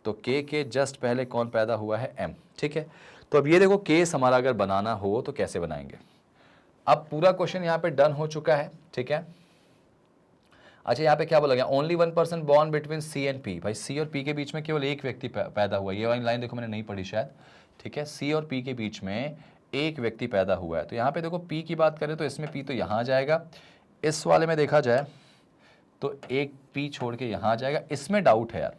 S1: तो के जस्ट पहले कौन पैदा हुआ है, एम, ठीक है। तो अब ये देखो केस हमारा अगर बनाना हो तो कैसे बनाएंगे। अब पूरा क्वेश्चन यहाँ पे डन हो चुका है, ठीक है। अच्छा यहाँ पे क्या बोला गया, only 1 person born between C and P, भाई सी और पी के बीच में केवल एक व्यक्ति पैदा हुआ है, ये वाली लाइन देखो मैंने नहीं पढ़ी शायद, ठीक है। सी और पी के बीच में एक व्यक्ति पैदा हुआ है, तो यहाँ पे देखो पी की बात करें तो इसमें पी तो यहाँ आ जाएगा, इस वाले में देखा जाए तो एक पी छोड़ के यहाँ आ जाएगा, इसमें डाउट है यार,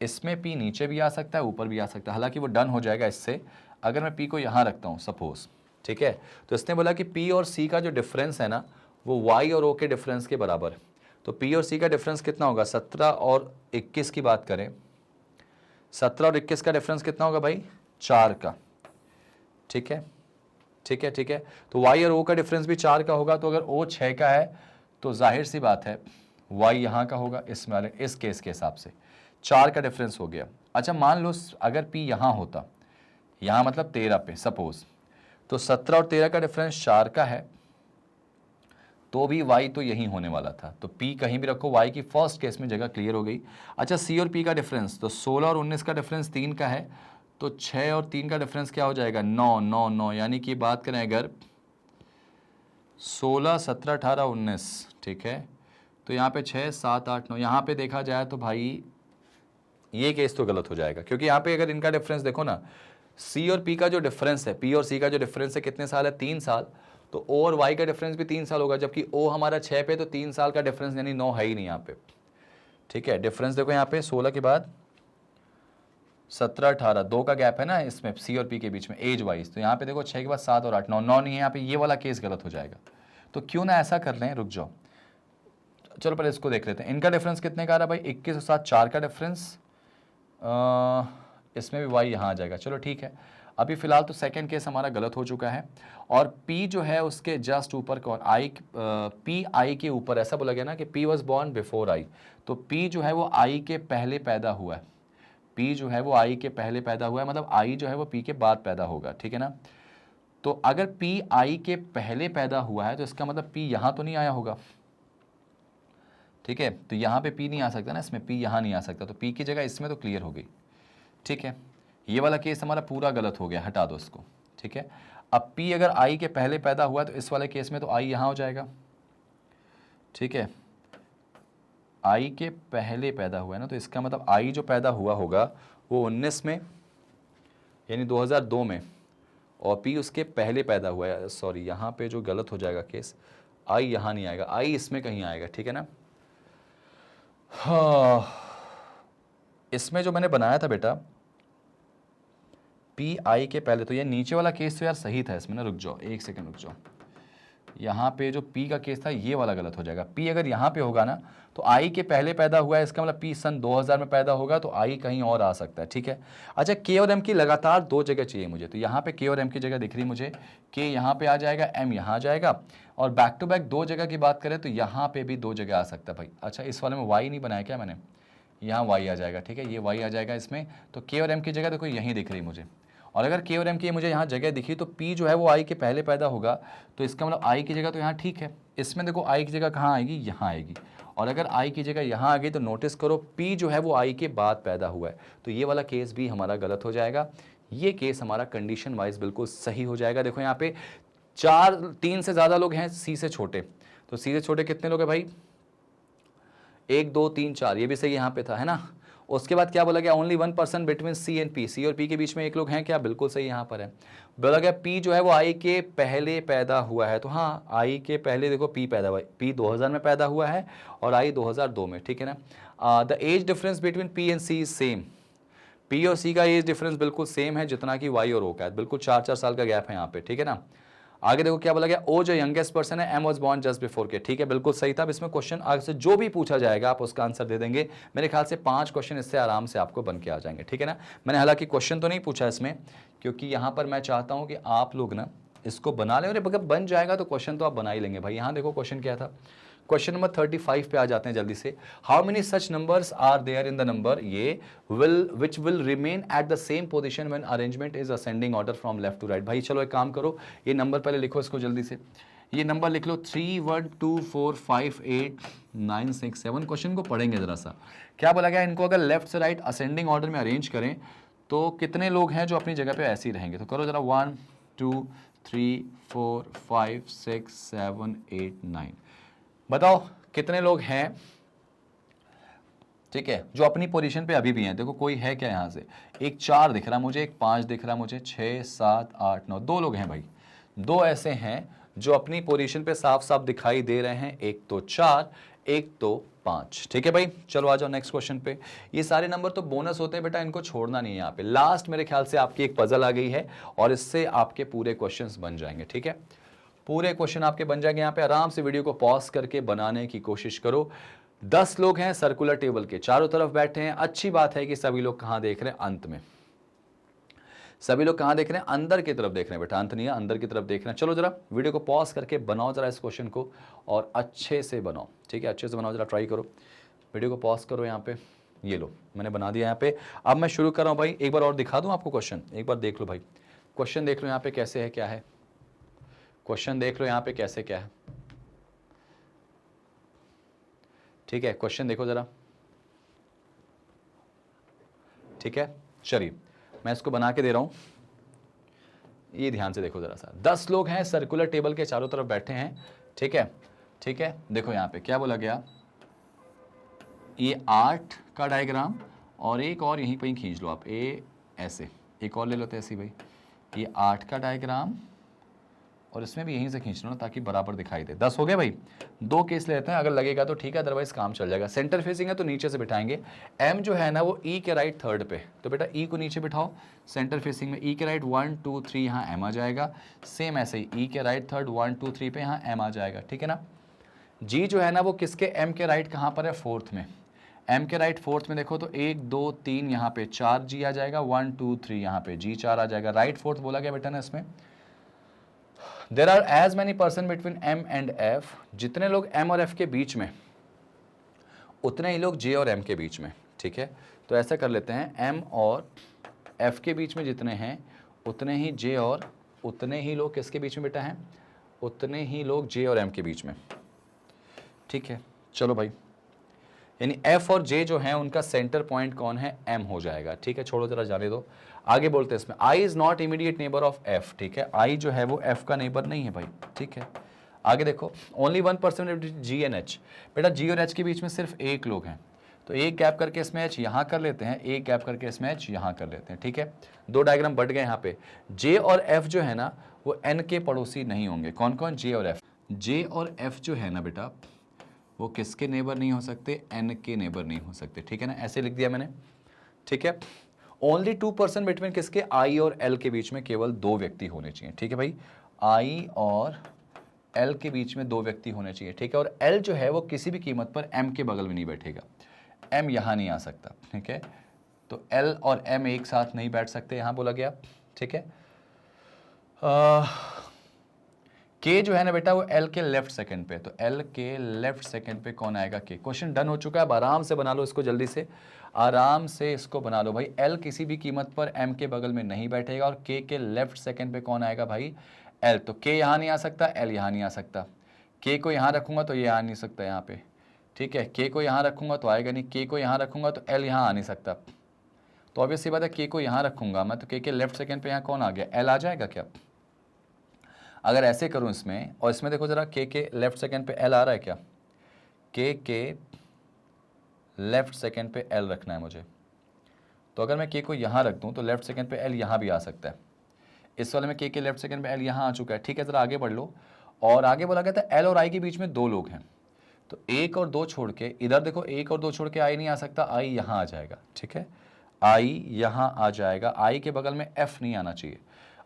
S1: इसमें पी नीचे भी आ सकता है ऊपर भी आ सकता है, हालांकि वो डन हो जाएगा इससे अगर मैं पी को यहाँ रखता हूँ सपोज, ठीक है। तो इसने बोला कि पी और सी का जो डिफरेंस है ना वो वाई और ओ के डिफरेंस के बराबर है, तो पी और सी का डिफरेंस कितना होगा, 17 और 21 की बात करें, 17 और 21 का डिफरेंस कितना होगा भाई, 4 का, ठीक है ठीक है ठीक है। तो y और o का डिफरेंस भी 4 का होगा, तो अगर o 6 का है तो जाहिर सी बात है y यहाँ का होगा, इसमें वाले इस केस के हिसाब से 4 का डिफरेंस हो गया। अच्छा मान लो अगर p यहाँ होता, यहाँ मतलब 13 पे सपोज, तो 17 और 13 का डिफरेंस 4 का है, तो भी y तो यही होने वाला था, तो p कहीं भी रखो, y की फर्स्ट केस में जगह क्लियर हो गई। अच्छा c और p का डिफरेंस, तो 16 और 19 का डिफरेंस 3 का है, तो 6 और 3 का डिफरेंस क्या हो जाएगा, 9 9 9, यानी कि बात करें अगर 16 17 18 19, ठीक है, तो यहाँ पे 6 7 8 9, यहाँ पे देखा जाए तो भाई ये केस तो गलत हो जाएगा, क्योंकि यहाँ पे अगर इनका डिफरेंस देखो ना, सी और पी का जो डिफरेंस है, पी और सी का जो डिफरेंस है कितने साल है, 3 साल, तो ओ और वाई का डिफरेंस भी 3 साल होगा, जबकि ओ हमारा 6 पे, तो 3 साल का डिफरेंस यानी 9 है ही नहीं यहाँ पे, ठीक है। डिफरेंस देखो यहाँ पे 16 के बाद 17 18, 2 का गैप है ना इसमें सी और पी के बीच में एज वाइज, तो यहाँ पे देखो 6 के बाद 7 और 8 9 9 नहीं है यहाँ पे, ये वाला केस गलत हो जाएगा। तो क्यों ना ऐसा कर लें, रुक जाओ, चलो पहले इसको देख लेते हैं, इनका डिफरेंस कितने का आ रहा है भाई, 21 और 7 4 का डिफरेंस, इसमें भी वाई यहाँ आ जाएगा, चलो ठीक है। अभी फिलहाल तो सेकंड केस हमारा गलत हो चुका है, और P जो है उसके जस्ट ऊपर कौन, आई, P आई के ऊपर, ऐसा बोला गया ना कि P was born before I, तो P जो है वो आई के पहले पैदा हुआ है, P जो है वो आई के पहले पैदा हुआ है, मतलब आई जो है वो P के बाद पैदा होगा, ठीक है ना। तो अगर P आई के पहले पैदा हुआ है तो इसका मतलब P यहाँ तो नहीं आया होगा, ठीक है, तो यहाँ पे P नहीं आ सकता ना, इसमें P यहाँ नहीं आ सकता, तो P की जगह इसमें तो क्लियर हो गई, ठीक है। ये वाला केस हमारा पूरा गलत हो गया, हटा दो इसको, ठीक है। अब P अगर I के पहले पैदा हुआ तो इस वाले केस में तो I यहाँ हो जाएगा, ठीक है, I के पहले पैदा हुआ है ना, तो इसका मतलब I जो पैदा हुआ होगा वो 19 में यानी 2002 में, और P उसके पहले पैदा हुआ है, सॉरी यहाँ पे जो गलत हो जाएगा केस, I यहाँ नहीं आएगा, I इसमें कहीं आएगा, ठीक है ना। हाँ, इसमें जो मैंने बनाया था बेटा पी आई के पहले, तो ये नीचे वाला केस तो यार सही था इसमें ना, रुक जाओ एक सेकंड रुक जाओ, यहाँ पे जो पी का केस था ये वाला गलत हो जाएगा। पी अगर यहाँ पे होगा ना तो आई के पहले पैदा हुआ है, इसका मतलब पी सन 2000 में पैदा होगा, तो आई कहीं और आ सकता है, ठीक है। अच्छा के और एम की लगातार 2 जगह चाहिए मुझे, तो यहाँ पे के और एम की जगह दिख रही मुझे, के यहाँ पे आ जाएगा, एम यहाँ आ जाएगा, और बैक टू बैक 2 जगह की बात करें तो यहाँ पे भी 2 जगह आ सकता है भाई। अच्छा इस वाले में वाई नहीं बनाया क्या मैंने, यहाँ वाई आ जाएगा, ठीक है, ये वाई आ जाएगा इसमें, तो के और एम की जगह देखो यहीं दिख रही मुझे, और अगर के और एम की मुझे यहाँ जगह दिखी तो पी जो है वो आई के पहले पैदा होगा, तो इसका मतलब आई की जगह तो यहाँ ठीक है, इसमें देखो आई की जगह कहाँ आएगी, यहाँ आएगी, और अगर आई की जगह यहाँ आ गई तो नोटिस करो पी जो है वो आई के बाद पैदा हुआ है, तो ये वाला केस भी हमारा गलत हो जाएगा, ये केस हमारा कंडीशन वाइज बिल्कुल सही हो जाएगा। देखो यहाँ पे 3 से ज़्यादा लोग हैं सी से छोटे, तो सी से छोटे कितने लोग हैं भाई, 1 2 3 4, ये भी सही यहाँ पे था है ना, उसके बाद क्या बोला गया, only 1% between C and P, C और पी के बीच में एक लोग हैं क्या, बिल्कुल सही यहाँ पर है। बोला गया पी जो है वो आई के पहले पैदा हुआ है, तो हाँ आई के पहले देखो पी पैदा हुआ है, पी 2000 में पैदा हुआ है और आई 2002 में, ठीक है ना। The age difference between P and C is same, P और सी का एज डिफरेंस बिल्कुल सेम है जितना कि वाई और ओ का है, बिल्कुल 4-4 साल का गैप है यहाँ पे, ठीक है ना। आगे देखो क्या बोला गया, ओ जो यंगेस्ट पर्सन है, M was born just before K, ठीक है बिल्कुल सही था। अब इसमें क्वेश्चन आगे से जो भी पूछा जाएगा आप उसका आंसर दे देंगे, मेरे ख्याल से 5 क्वेश्चन इससे आराम से आपको बन के आ जाएंगे, ठीक है ना। मैंने हालांकि क्वेश्चन तो नहीं पूछा इसमें, क्योंकि यहाँ पर मैं चाहता हूँ कि आप लोग ना इसको बना लें, और अगर बन जाएगा तो क्वेश्चन तो आप बना ही लेंगे भाई। यहाँ देखो क्वेश्चन क्या था, क्वेश्चन नंबर 35 पे आ जाते हैं जल्दी से। How many such numbers are there in the number ये which will remain at the same position when arrangement is ascending order from left to right. भाई चलो एक काम करो, ये नंबर पहले लिखो इसको जल्दी से, ये नंबर लिख लो 3 1 2 4 5 8 9 6 7। क्वेश्चन को पढ़ेंगे जरा सा, क्या बोला गया, इनको अगर लेफ्ट से राइट असेंडिंग ऑर्डर में अरेंज करें तो कितने लोग हैं जो अपनी जगह पे ऐसे ही रहेंगे, तो करो जरा 1 2 3 4 5 6 7 8 9, बताओ कितने लोग हैं, ठीक है, जो अपनी पोजीशन पे अभी भी हैं। देखो कोई है क्या यहाँ से, एक 4 दिख रहा मुझे, एक 5 दिख रहा मुझे, 6 7 8 9, 2 लोग हैं भाई, 2 ऐसे हैं जो अपनी पोजीशन पे साफ साफ दिखाई दे रहे हैं, एक तो 4 एक तो 5, ठीक है भाई। चलो आ जाओ नेक्स्ट क्वेश्चन पे। ये सारे नंबर तो बोनस होते हैं बेटा, इनको छोड़ना नहीं है। यहाँ पे लास्ट मेरे ख्याल से आपकी एक पजल आ गई है और इससे आपके पूरे क्वेश्चंस बन जाएंगे, ठीक है, पूरे क्वेश्चन आपके बन जाएंगे। यहाँ पे आराम से वीडियो को पॉज करके बनाने की कोशिश करो। 10 लोग हैं सर्कुलर टेबल के चारों तरफ बैठे हैं। अच्छी बात है कि सभी लोग कहां देख रहे हैं, अंत में। सभी लोग कहां देख रहे हैं, अंदर की तरफ देख रहे हैं बेटा, अंत नहीं है, अंदर की तरफ देख रहे हैं। चलो जरा वीडियो को पॉज करके बनाओ जरा इस क्वेश्चन को, और अच्छे से बनाओ, ठीक है, अच्छे से बनाओ, जरा ट्राई करो। वीडियो को पॉज करो, यहाँ पे ये लो मैंने बना दिया यहाँ पे। अब मैं शुरू कर रहा हूँ भाई, एक बार और दिखा दूँ आपको क्वेश्चन, एक बार देख लो भाई, क्वेश्चन देख लो यहाँ पे कैसे है, क्या है क्वेश्चन, देख लो यहाँ पे कैसे क्या है, ठीक है, क्वेश्चन देखो जरा, ठीक है। चलिए मैं इसको बना के दे रहा हूं, ये ध्यान से देखो जरा सा। 10 लोग हैं सर्कुलर टेबल के चारों तरफ बैठे हैं, ठीक है, ठीक है। देखो यहाँ पे क्या बोला गया, ये 8 का डायग्राम और एक और यहीं पर खींच लो आप, ए ऐसे एक और ले लो, ऐसे भाई, ये 8 का डायग्राम और इसमें भी यहीं से खींच लो ना, ताकि बराबर दिखाई दे। 10 हो गए भाई, 2 केस लेते हैं, अगर लगेगा तो ठीक है, अदरवाइज काम चल जाएगा। सेंटर फेसिंग है तो नीचे से बिठाएंगे। एम जो है ना वो ई के राइट थर्ड पे, तो बेटा ई को नीचे बिठाओ सेंटर फेसिंग में, ई के राइट 1 2 3 यहाँ एम आ जाएगा। सेम ऐसे ही ई के राइट थर्ड 1 2 3 पे यहाँ एम आ जाएगा, ठीक है ना। जी जो है ना वो किसके, एम के राइट कहाँ पर है, फोर्थ में। एम के राइट फोर्थ में देखो तो 1 2 3 यहाँ पे 4 जी आ जाएगा, 1 2 3 यहाँ पे जी 4 आ जाएगा। राइट फोर्थ बोला गया बेटा ना इसमें। There are as many person between M and F, जितने लोग एम और एफ के बीच में उतने ही लोग जे और एम के बीच में, ठीक है। तो ऐसा कर लेते हैं, एम और एफ के बीच में जितने हैं उतने ही जे और उतने ही लोग किसके बीच में बेटा हैं, उतने ही लोग जे और एम के बीच में, ठीक है। चलो भाई, यानी एफ और जे जो है उनका सेंटर पॉइंट कौन है, एम हो जाएगा, ठीक है। छोड़ो जरा जाने दो, आगे बोलते हैं इसमें। I is not immediate neighbour of F, ठीक है, आई जो है वो एफ का नेबर नहीं है भाई, ठीक है। आगे देखो, ओनली 1% जी एंड एच, बेटा जी और एच के बीच में सिर्फ एक लोग हैं, तो एक गैप करके इसमें एच यहाँ कर लेते हैं, एक गैप करके इसमें एच यहाँ कर लेते हैं, ठीक है। 2 डायग्राम बढ़ गए यहाँ पे। जे और एफ जो है ना वो एन के पड़ोसी नहीं होंगे। कौन कौन, जे और एफ, जे और एफ जो है ना बेटा वो किसके नेबर नहीं हो सकते, एन के नेबर नहीं हो सकते, ठीक है ना। ऐसे लिख दिया मैंने, ठीक है। ओनली 2% बिटवीन किसके, आई और एल के बीच में केवल 2 व्यक्ति होने चाहिए, ठीक है भाई। आई और एल के बीच में 2 व्यक्ति होने चाहिए, ठीक है। और एल जो है वो किसी भी कीमत पर एम के बगल में नहीं बैठेगा, एम यहाँ नहीं आ सकता, ठीक है। तो एल और एम एक साथ नहीं बैठ सकते, यहाँ बोला गया, ठीक है। के जो है ना बेटा वो एल के लेफ्ट सेकंड पे, तो एल के लेफ्ट सेकंड पे कौन आएगा, के। क्वेश्चन डन हो चुका है, अब आराम से बना लो इसको, जल्दी से आराम से इसको बना लो भाई। एल किसी भी कीमत पर एम के बगल में नहीं बैठेगा, और के लेफ्ट सेकंड पे कौन आएगा भाई, एल। तो के यहाँ नहीं आ सकता, एल यहाँ नहीं आ सकता। के को यहाँ रखूंगा तो ये आ नहीं सकता यहाँ पे, ठीक है। के को यहाँ रखूंगा तो आएगा नहीं, के को यहाँ रखूंगा तो एल यहाँ आ नहीं सकता। तो ऑब्वियस सी बात है, के को यहाँ रखूंगा मैं तो के लेफ्ट सेकंड पे यहाँ कौन आ गया, एल आ जाएगा क्या। अगर ऐसे करूं इसमें, और इसमें देखो जरा, के लेफ्ट सेकंड पे एल आ रहा है क्या, के लेफ्ट सेकंड पे एल रखना है मुझे, तो अगर मैं के को यहाँ रख दूँ तो लेफ्ट सेकेंड पे एल यहाँ भी आ सकता है। इस वाले में के लेफ्ट सेकेंड पे एल यहाँ आ चुका है। ठीक है, जरा आगे बढ़ लो। और आगे बोला गया था एल और आई के बीच में 2 लोग हैं, तो 1 और 2 छोड़ के इधर देखो, 1 और 2 छोड़ के आई नहीं आ सकता, आई यहाँ आ जाएगा। ठीक है, आई यहाँ आ जाएगा, आई के बगल में एफ नहीं आना चाहिए।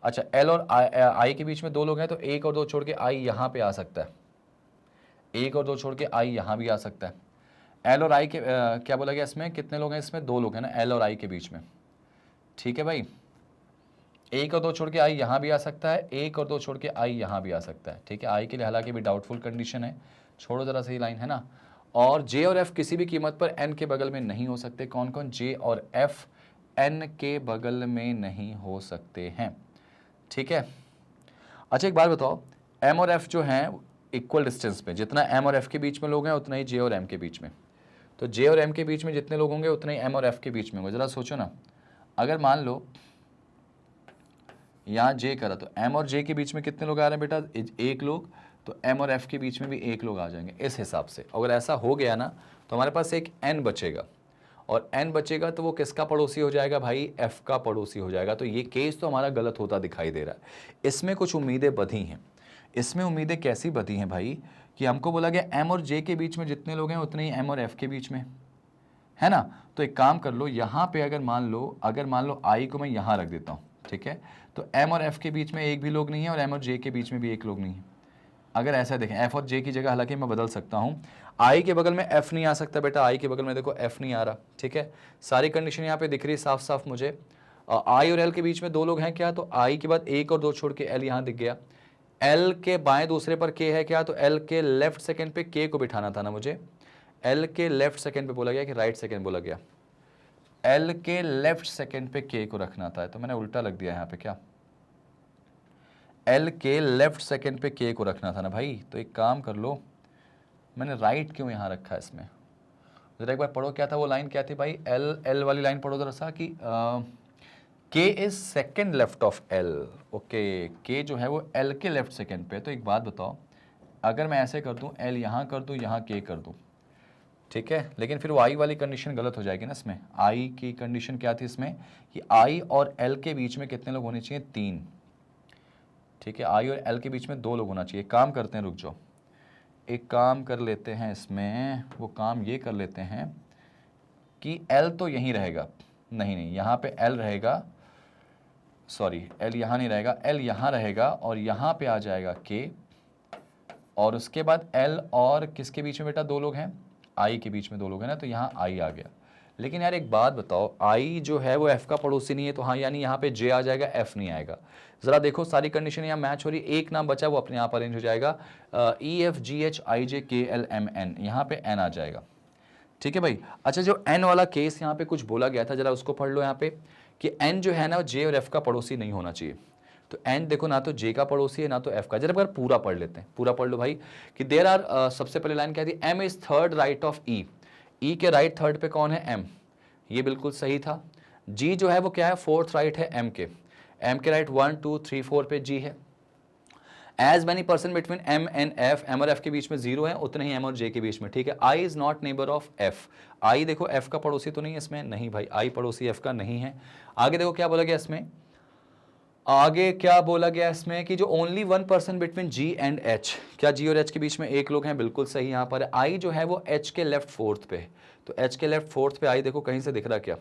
S1: अच्छा, एल और आई के बीच में 2 लोग हैं, तो 1 और 2 छोड़ के आई यहाँ पे आ सकता है, 1 और 2 छोड़ के आई यहाँ भी आ सकता है। एल और आई के क्या बोला गया इसमें, कितने लोग हैं इसमें, 2 लोग हैं ना एल और आई के बीच में। ठीक है भाई, 1 और 2 छोड़ के आई यहाँ भी आ सकता है, 1 और 2 छोड़ के आई यहाँ भी आ सकता है। ठीक है, आई के लिए हालांकि भी डाउटफुल कंडीशन है, छोड़ो जरा सही लाइन है ना। और जे और एफ किसी भी कीमत पर एन के बगल में नहीं हो सकते। कौन कौन, जे और एफ एन के बगल में नहीं हो सकते हैं। ठीक है, अच्छा एक बात बताओ, एम और एफ जो हैं इक्वल डिस्टेंस पे, जितना एम और एफ के बीच में लोग हैं उतना ही जे और एम के बीच में। तो जे और एम के बीच में जितने लोग होंगे उतने ही एम और एफ के बीच में होंगे। जरा सोचो ना, अगर मान लो यहाँ जे करा तो एम और जे के बीच में कितने लोग आ रहे हैं बेटा, 1 लोग, तो एम और एफ के बीच में भी 1 लोग आ जाएंगे इस हिसाब से। अगर ऐसा हो गया ना तो हमारे पास एक एन बचेगा, और एन बचेगा तो वो किसका पड़ोसी हो जाएगा भाई, एफ का पड़ोसी हो जाएगा। तो ये केस तो हमारा गलत होता दिखाई दे रहा है। इसमें कुछ उम्मीदें बधी हैं। इसमें उम्मीदें कैसी बधी हैं भाई, कि हमको बोला गया एम और जे के बीच में जितने लोग हैं उतने ही एम और एफ के बीच में, है ना। तो एक काम कर लो, यहाँ पे अगर मान लो आई को मैं यहाँ रख देता हूँ। ठीक है, तो एम और एफ के बीच में एक भी लोग नहीं है, और एम और जे के बीच में भी एक लोग नहीं है। अगर ऐसा देखें, एफ और जे की जगह हालांकि मैं बदल सकता हूँ, आई के बगल में एफ नहीं आ सकता बेटा, आई के बगल में देखो एफ नहीं आ रहा। ठीक है, सारी कंडीशन यहाँ पे दिख रही साफ साफ मुझे। आई और एल के बीच में 2 लोग हैं क्या, तो आई के बाद 1 और 2 छोड़ के एल यहाँ दिख गया। एल के बाएं दूसरे पर के है क्या, तो एल के लेफ्ट सेकेंड पे के को बिठाना था ना मुझे। एल के लेफ्ट सेकेंड पे बोला गया कि राइट सेकेंड बोला गया, एल के लेफ्ट सेकेंड पे के को रखना था, तो मैंने उल्टा लग दिया यहाँ पे क्या, एल के लेफ्ट सेकेंड पे के को रखना था ना भाई। तो एक काम कर लो, मैंने राइट क्यों यहाँ रखा है इसमें, जरा एक बार पढ़ो क्या था वो लाइन, क्या थी भाई, एल वाली लाइन पढ़ो जरा सा, कि के is second left of L. Okay, के जो है वो एल के लेफ्ट सेकेंड पे। तो एक बात बताओ, अगर मैं ऐसे कर दूं, एल यहाँ कर दूं, यहाँ के कर दूं, ठीक है, लेकिन फिर वो आई वाली कंडीशन गलत हो जाएगी ना। इसमें आई की कंडीशन क्या थी इसमें, कि आई और एल के बीच में कितने लोग होने चाहिए, 3। ठीक है, आई और एल के बीच में 2 लोग होना चाहिए। काम करते हैं, रुक जाओ, एक काम कर लेते हैं इसमें, वो काम ये कर लेते हैं कि एल तो यहीं रहेगा, नहीं यहाँ पे एल रहेगा, सॉरी एल यहाँ नहीं रहेगा, एल यहाँ रहेगा, और यहाँ पे आ जाएगा के, और उसके बाद एल और किसके बीच में बेटा 2 लोग हैं, आई के बीच में 2 लोग हैं ना, तो यहाँ आई आ गया। लेकिन यार एक बात बताओ, आई जो है वो एफ का पड़ोसी नहीं है, तो हाँ यानी यहाँ पे जे आ जाएगा, एफ नहीं आएगा। जरा देखो सारी कंडीशन यहाँ मैच हो रही है, एक नाम बचा वो अपने आप अरेंज हो जाएगा, ई एफ जी एच आई जे के एल एम एन, यहाँ पे एन आ जाएगा। ठीक है भाई। अच्छा, जो एन वाला केस यहाँ पे कुछ बोला गया था, जरा उसको पढ़ लो यहाँ पे, कि एन जो है ना जे और एफ का पड़ोसी नहीं होना चाहिए। तो एन देखो ना तो जे का पड़ोसी है ना तो एफ का। जरा अगर पूरा पढ़ लेते हैं, पूरा पढ़ लो भाई, कि देयर आर, सबसे पहले लाइन क्या थी, M is third right of E, E के राइट थर्ड पे कौन है, एम, ये बिल्कुल सही था। जी जो है वो क्या है, फोर्थ राइट है एम के राइट 1 2 3 4 पे जी है। As many person between M and F, M और एफ के बीच में 0 है, उतने ही एम और जे के बीच में। ठीक है, I is not neighbour of F, I देखो एफ का पड़ोसी तो नहीं है इसमें, नहीं भाई आई पड़ोसी एफ का नहीं है। आगे देखो क्या बोला गया इसमें, आगे क्या बोला गया इसमें, कि जो only 1 person between G and H, क्या जी और एच के बीच में 1 लोग हैं, बिल्कुल सही। यहाँ पर आई जो है वो एच के लेफ्ट फोर्थ पे, तो एच के लेफ्ट फोर्थ पे आई देखो कहीं से दिख रहा क्या,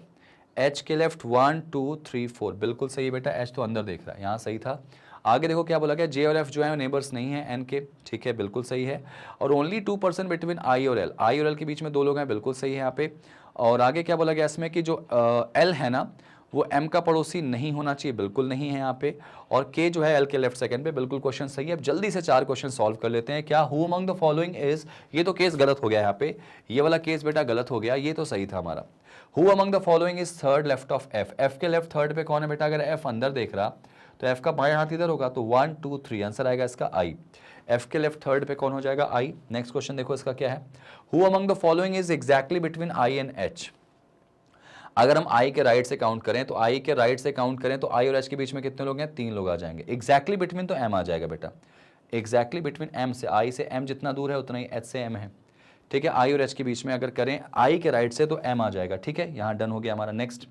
S1: एच के लेफ्ट 1 2 3 4, बिल्कुल सही बेटा, एच तो अंदर देख रहा है, यहाँ सही था। आगे देखो क्या बोला गया, जे और एफ जो है नेबर्स नहीं है एन के, ठीक है बिल्कुल सही है। और ओनली 2 पर्सन बिटवीन आई और एल, आई और एल के बीच में 2 लोग हैं, बिल्कुल सही है यहाँ पे। और आगे क्या बोला गया इसमें, कि जो एल है ना वो एम का पड़ोसी नहीं होना चाहिए, बिल्कुल नहीं है यहाँ पे। और के जो है एल के लेफ्ट सेकंड पे, बिल्कुल क्वेश्चन सही है। अब जल्दी से 4 क्वेश्चन सॉल्व कर लेते हैं। क्या who among the following is, ये तो केस गलत हो गया यहाँ पे, ये वाला केस बेटा गलत हो गया, ये तो सही था हमारा। Who among the following is third left of F, F के लेफ्ट थर्ड पे कौन है बेटा, अगर एफ अंदर देख रहा तो एफ का बाएं हाथ इधर होगा, तो 1 2 3 आंसर आएगा इसका आई। एफ के लेफ्ट थर्ड पे कौन हो जाएगा, आई। नेक्स्ट क्वेश्चन देखो इसका क्या है, who among the following is exactly between I and H. अगर हम आई के राइट से काउंट करें, तो आई के राइट से काउंट करें तो आई और एच के बीच में कितने लोग हैं, 3 लोग आ जाएंगे। एग्जैक्टली बिटवीन तो एम आ जाएगा बेटा, एग्जैक्टली बिटवीन एम से, आई से एम जितना दूर है उतना ही एच से एम है। ठीक है, आई और एच के बीच में अगर करें आई के राइट से तो एम आ जाएगा। ठीक है, यहाँ डन हो गया हमारा। नेक्स्ट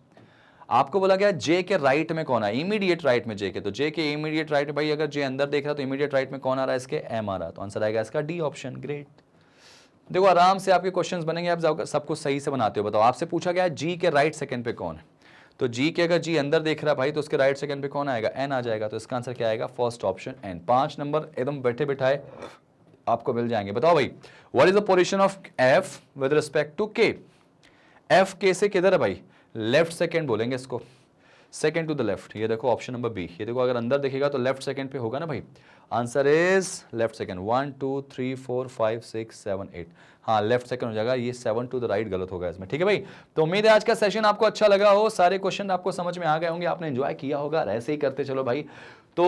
S1: आपको बोला गया जे के राइट में कौन है, इमीडिएट राइट में जे के, तो जे के इमीडिएट राइट में भाई अगर जे अंदर देख रहा है तो इमीडिएट राइट में कौन आ रहा है, इसके एम आ रहा है, तो आंसर आएगा इसका डी ऑप्शन। ग्रेट। देखो आराम से आपके क्वेश्चंस बनेंगे, आप सब कुछ सही से बनाते हो। बताओ आपसे पूछा गया है जी के राइट सेकंड पे कौन है, तो जी के अगर जी अंदर देख रहा है भाई तो उसके राइट सेकंड पे कौन आएगा, एन आ जाएगा, तो इसका आंसर क्या आएगा, फर्स्ट ऑप्शन एन। 5 नंबर एकदम बैठे बिठाए आपको मिल जाएंगे। बताओ भाई what is the position of F with respect to K, F K से किधर है भाई, लेफ्ट सेकंड बोलेंगे इसको, सेकंड टू द लेफ्ट। ये देखो ऑप्शन नंबर बी, ये देखो अगर अंदर देखेगा तो लेफ्ट सेकंड पे होगा ना भाई, आंसर इज लेफ्ट सेकंड। 1 2 3 4 5 6 7 8, हाँ लेफ्ट सेकंड हो जाएगा, ये 7 टू द राइट गलत होगा इसमें। ठीक है भाई, तो उम्मीद है आज का सेशन आपको अच्छा लगा हो, सारे क्वेश्चन आपको समझ में आ गए होंगे, आपने एंजॉय किया होगा, ऐसे ही करते चलो भाई। तो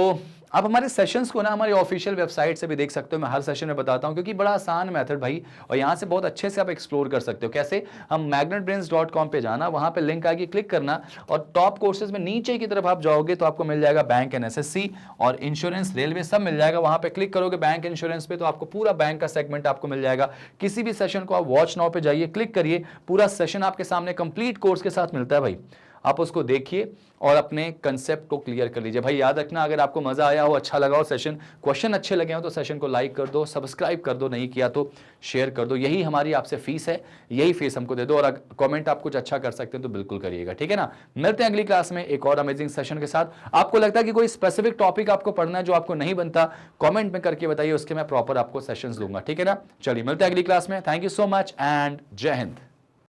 S1: आप हमारे सेशंस को ना हमारी ऑफिशियल वेबसाइट से भी देख सकते हो, मैं हर सेशन में बताता हूं क्योंकि बड़ा आसान मेथड भाई, और यहां से बहुत अच्छे से आप एक्सप्लोर कर सकते हो। कैसे, हम magnetbrains.com पे जाना, वहां पे लिंक आएगी, क्लिक करना, और टॉप कोर्सेज में नीचे की तरफ आप जाओगे तो आपको मिल जाएगा बैंक एंड एसएससी और इंश्योरेंस, रेलवे, सब मिल जाएगा। वहां पे क्लिक करोगे बैंक इंश्योरेंस पे तो आपको पूरा बैंक का सेगमेंट आपको मिल जाएगा। किसी भी सेशन को आप वॉच नाउ पे जाइए, क्लिक करिए, पूरा सेशन आपके सामने कंप्लीट कोर्स के साथ मिलता है भाई, आप उसको देखिए और अपने कंसेप्ट को क्लियर कर लीजिए। भाई याद रखना, अगर आपको मजा आया हो, अच्छा लगा हो सेशन, क्वेश्चन अच्छे लगे हो तो सेशन को लाइक कर दो, सब्सक्राइब कर दो, नहीं किया तो शेयर कर दो, यही हमारी आपसे फीस है, यही फीस हमको दे दो। और कमेंट आप कुछ अच्छा कर सकते हैं तो बिल्कुल करिएगा, ठीक है ना। मिलते हैं अगली क्लास में एक और अमेजिंग सेशन के साथ। आपको लगता है कि कोई स्पेसिफिक टॉपिक आपको पढ़ना है जो आपको नहीं बनता, कॉमेंट में करके बताइए, उसके मैं प्रॉपर आपको सेशंस दूंगा, ठीक है ना। चलिए मिलते हैं अगली क्लास में, thank you so much and जय हिंद।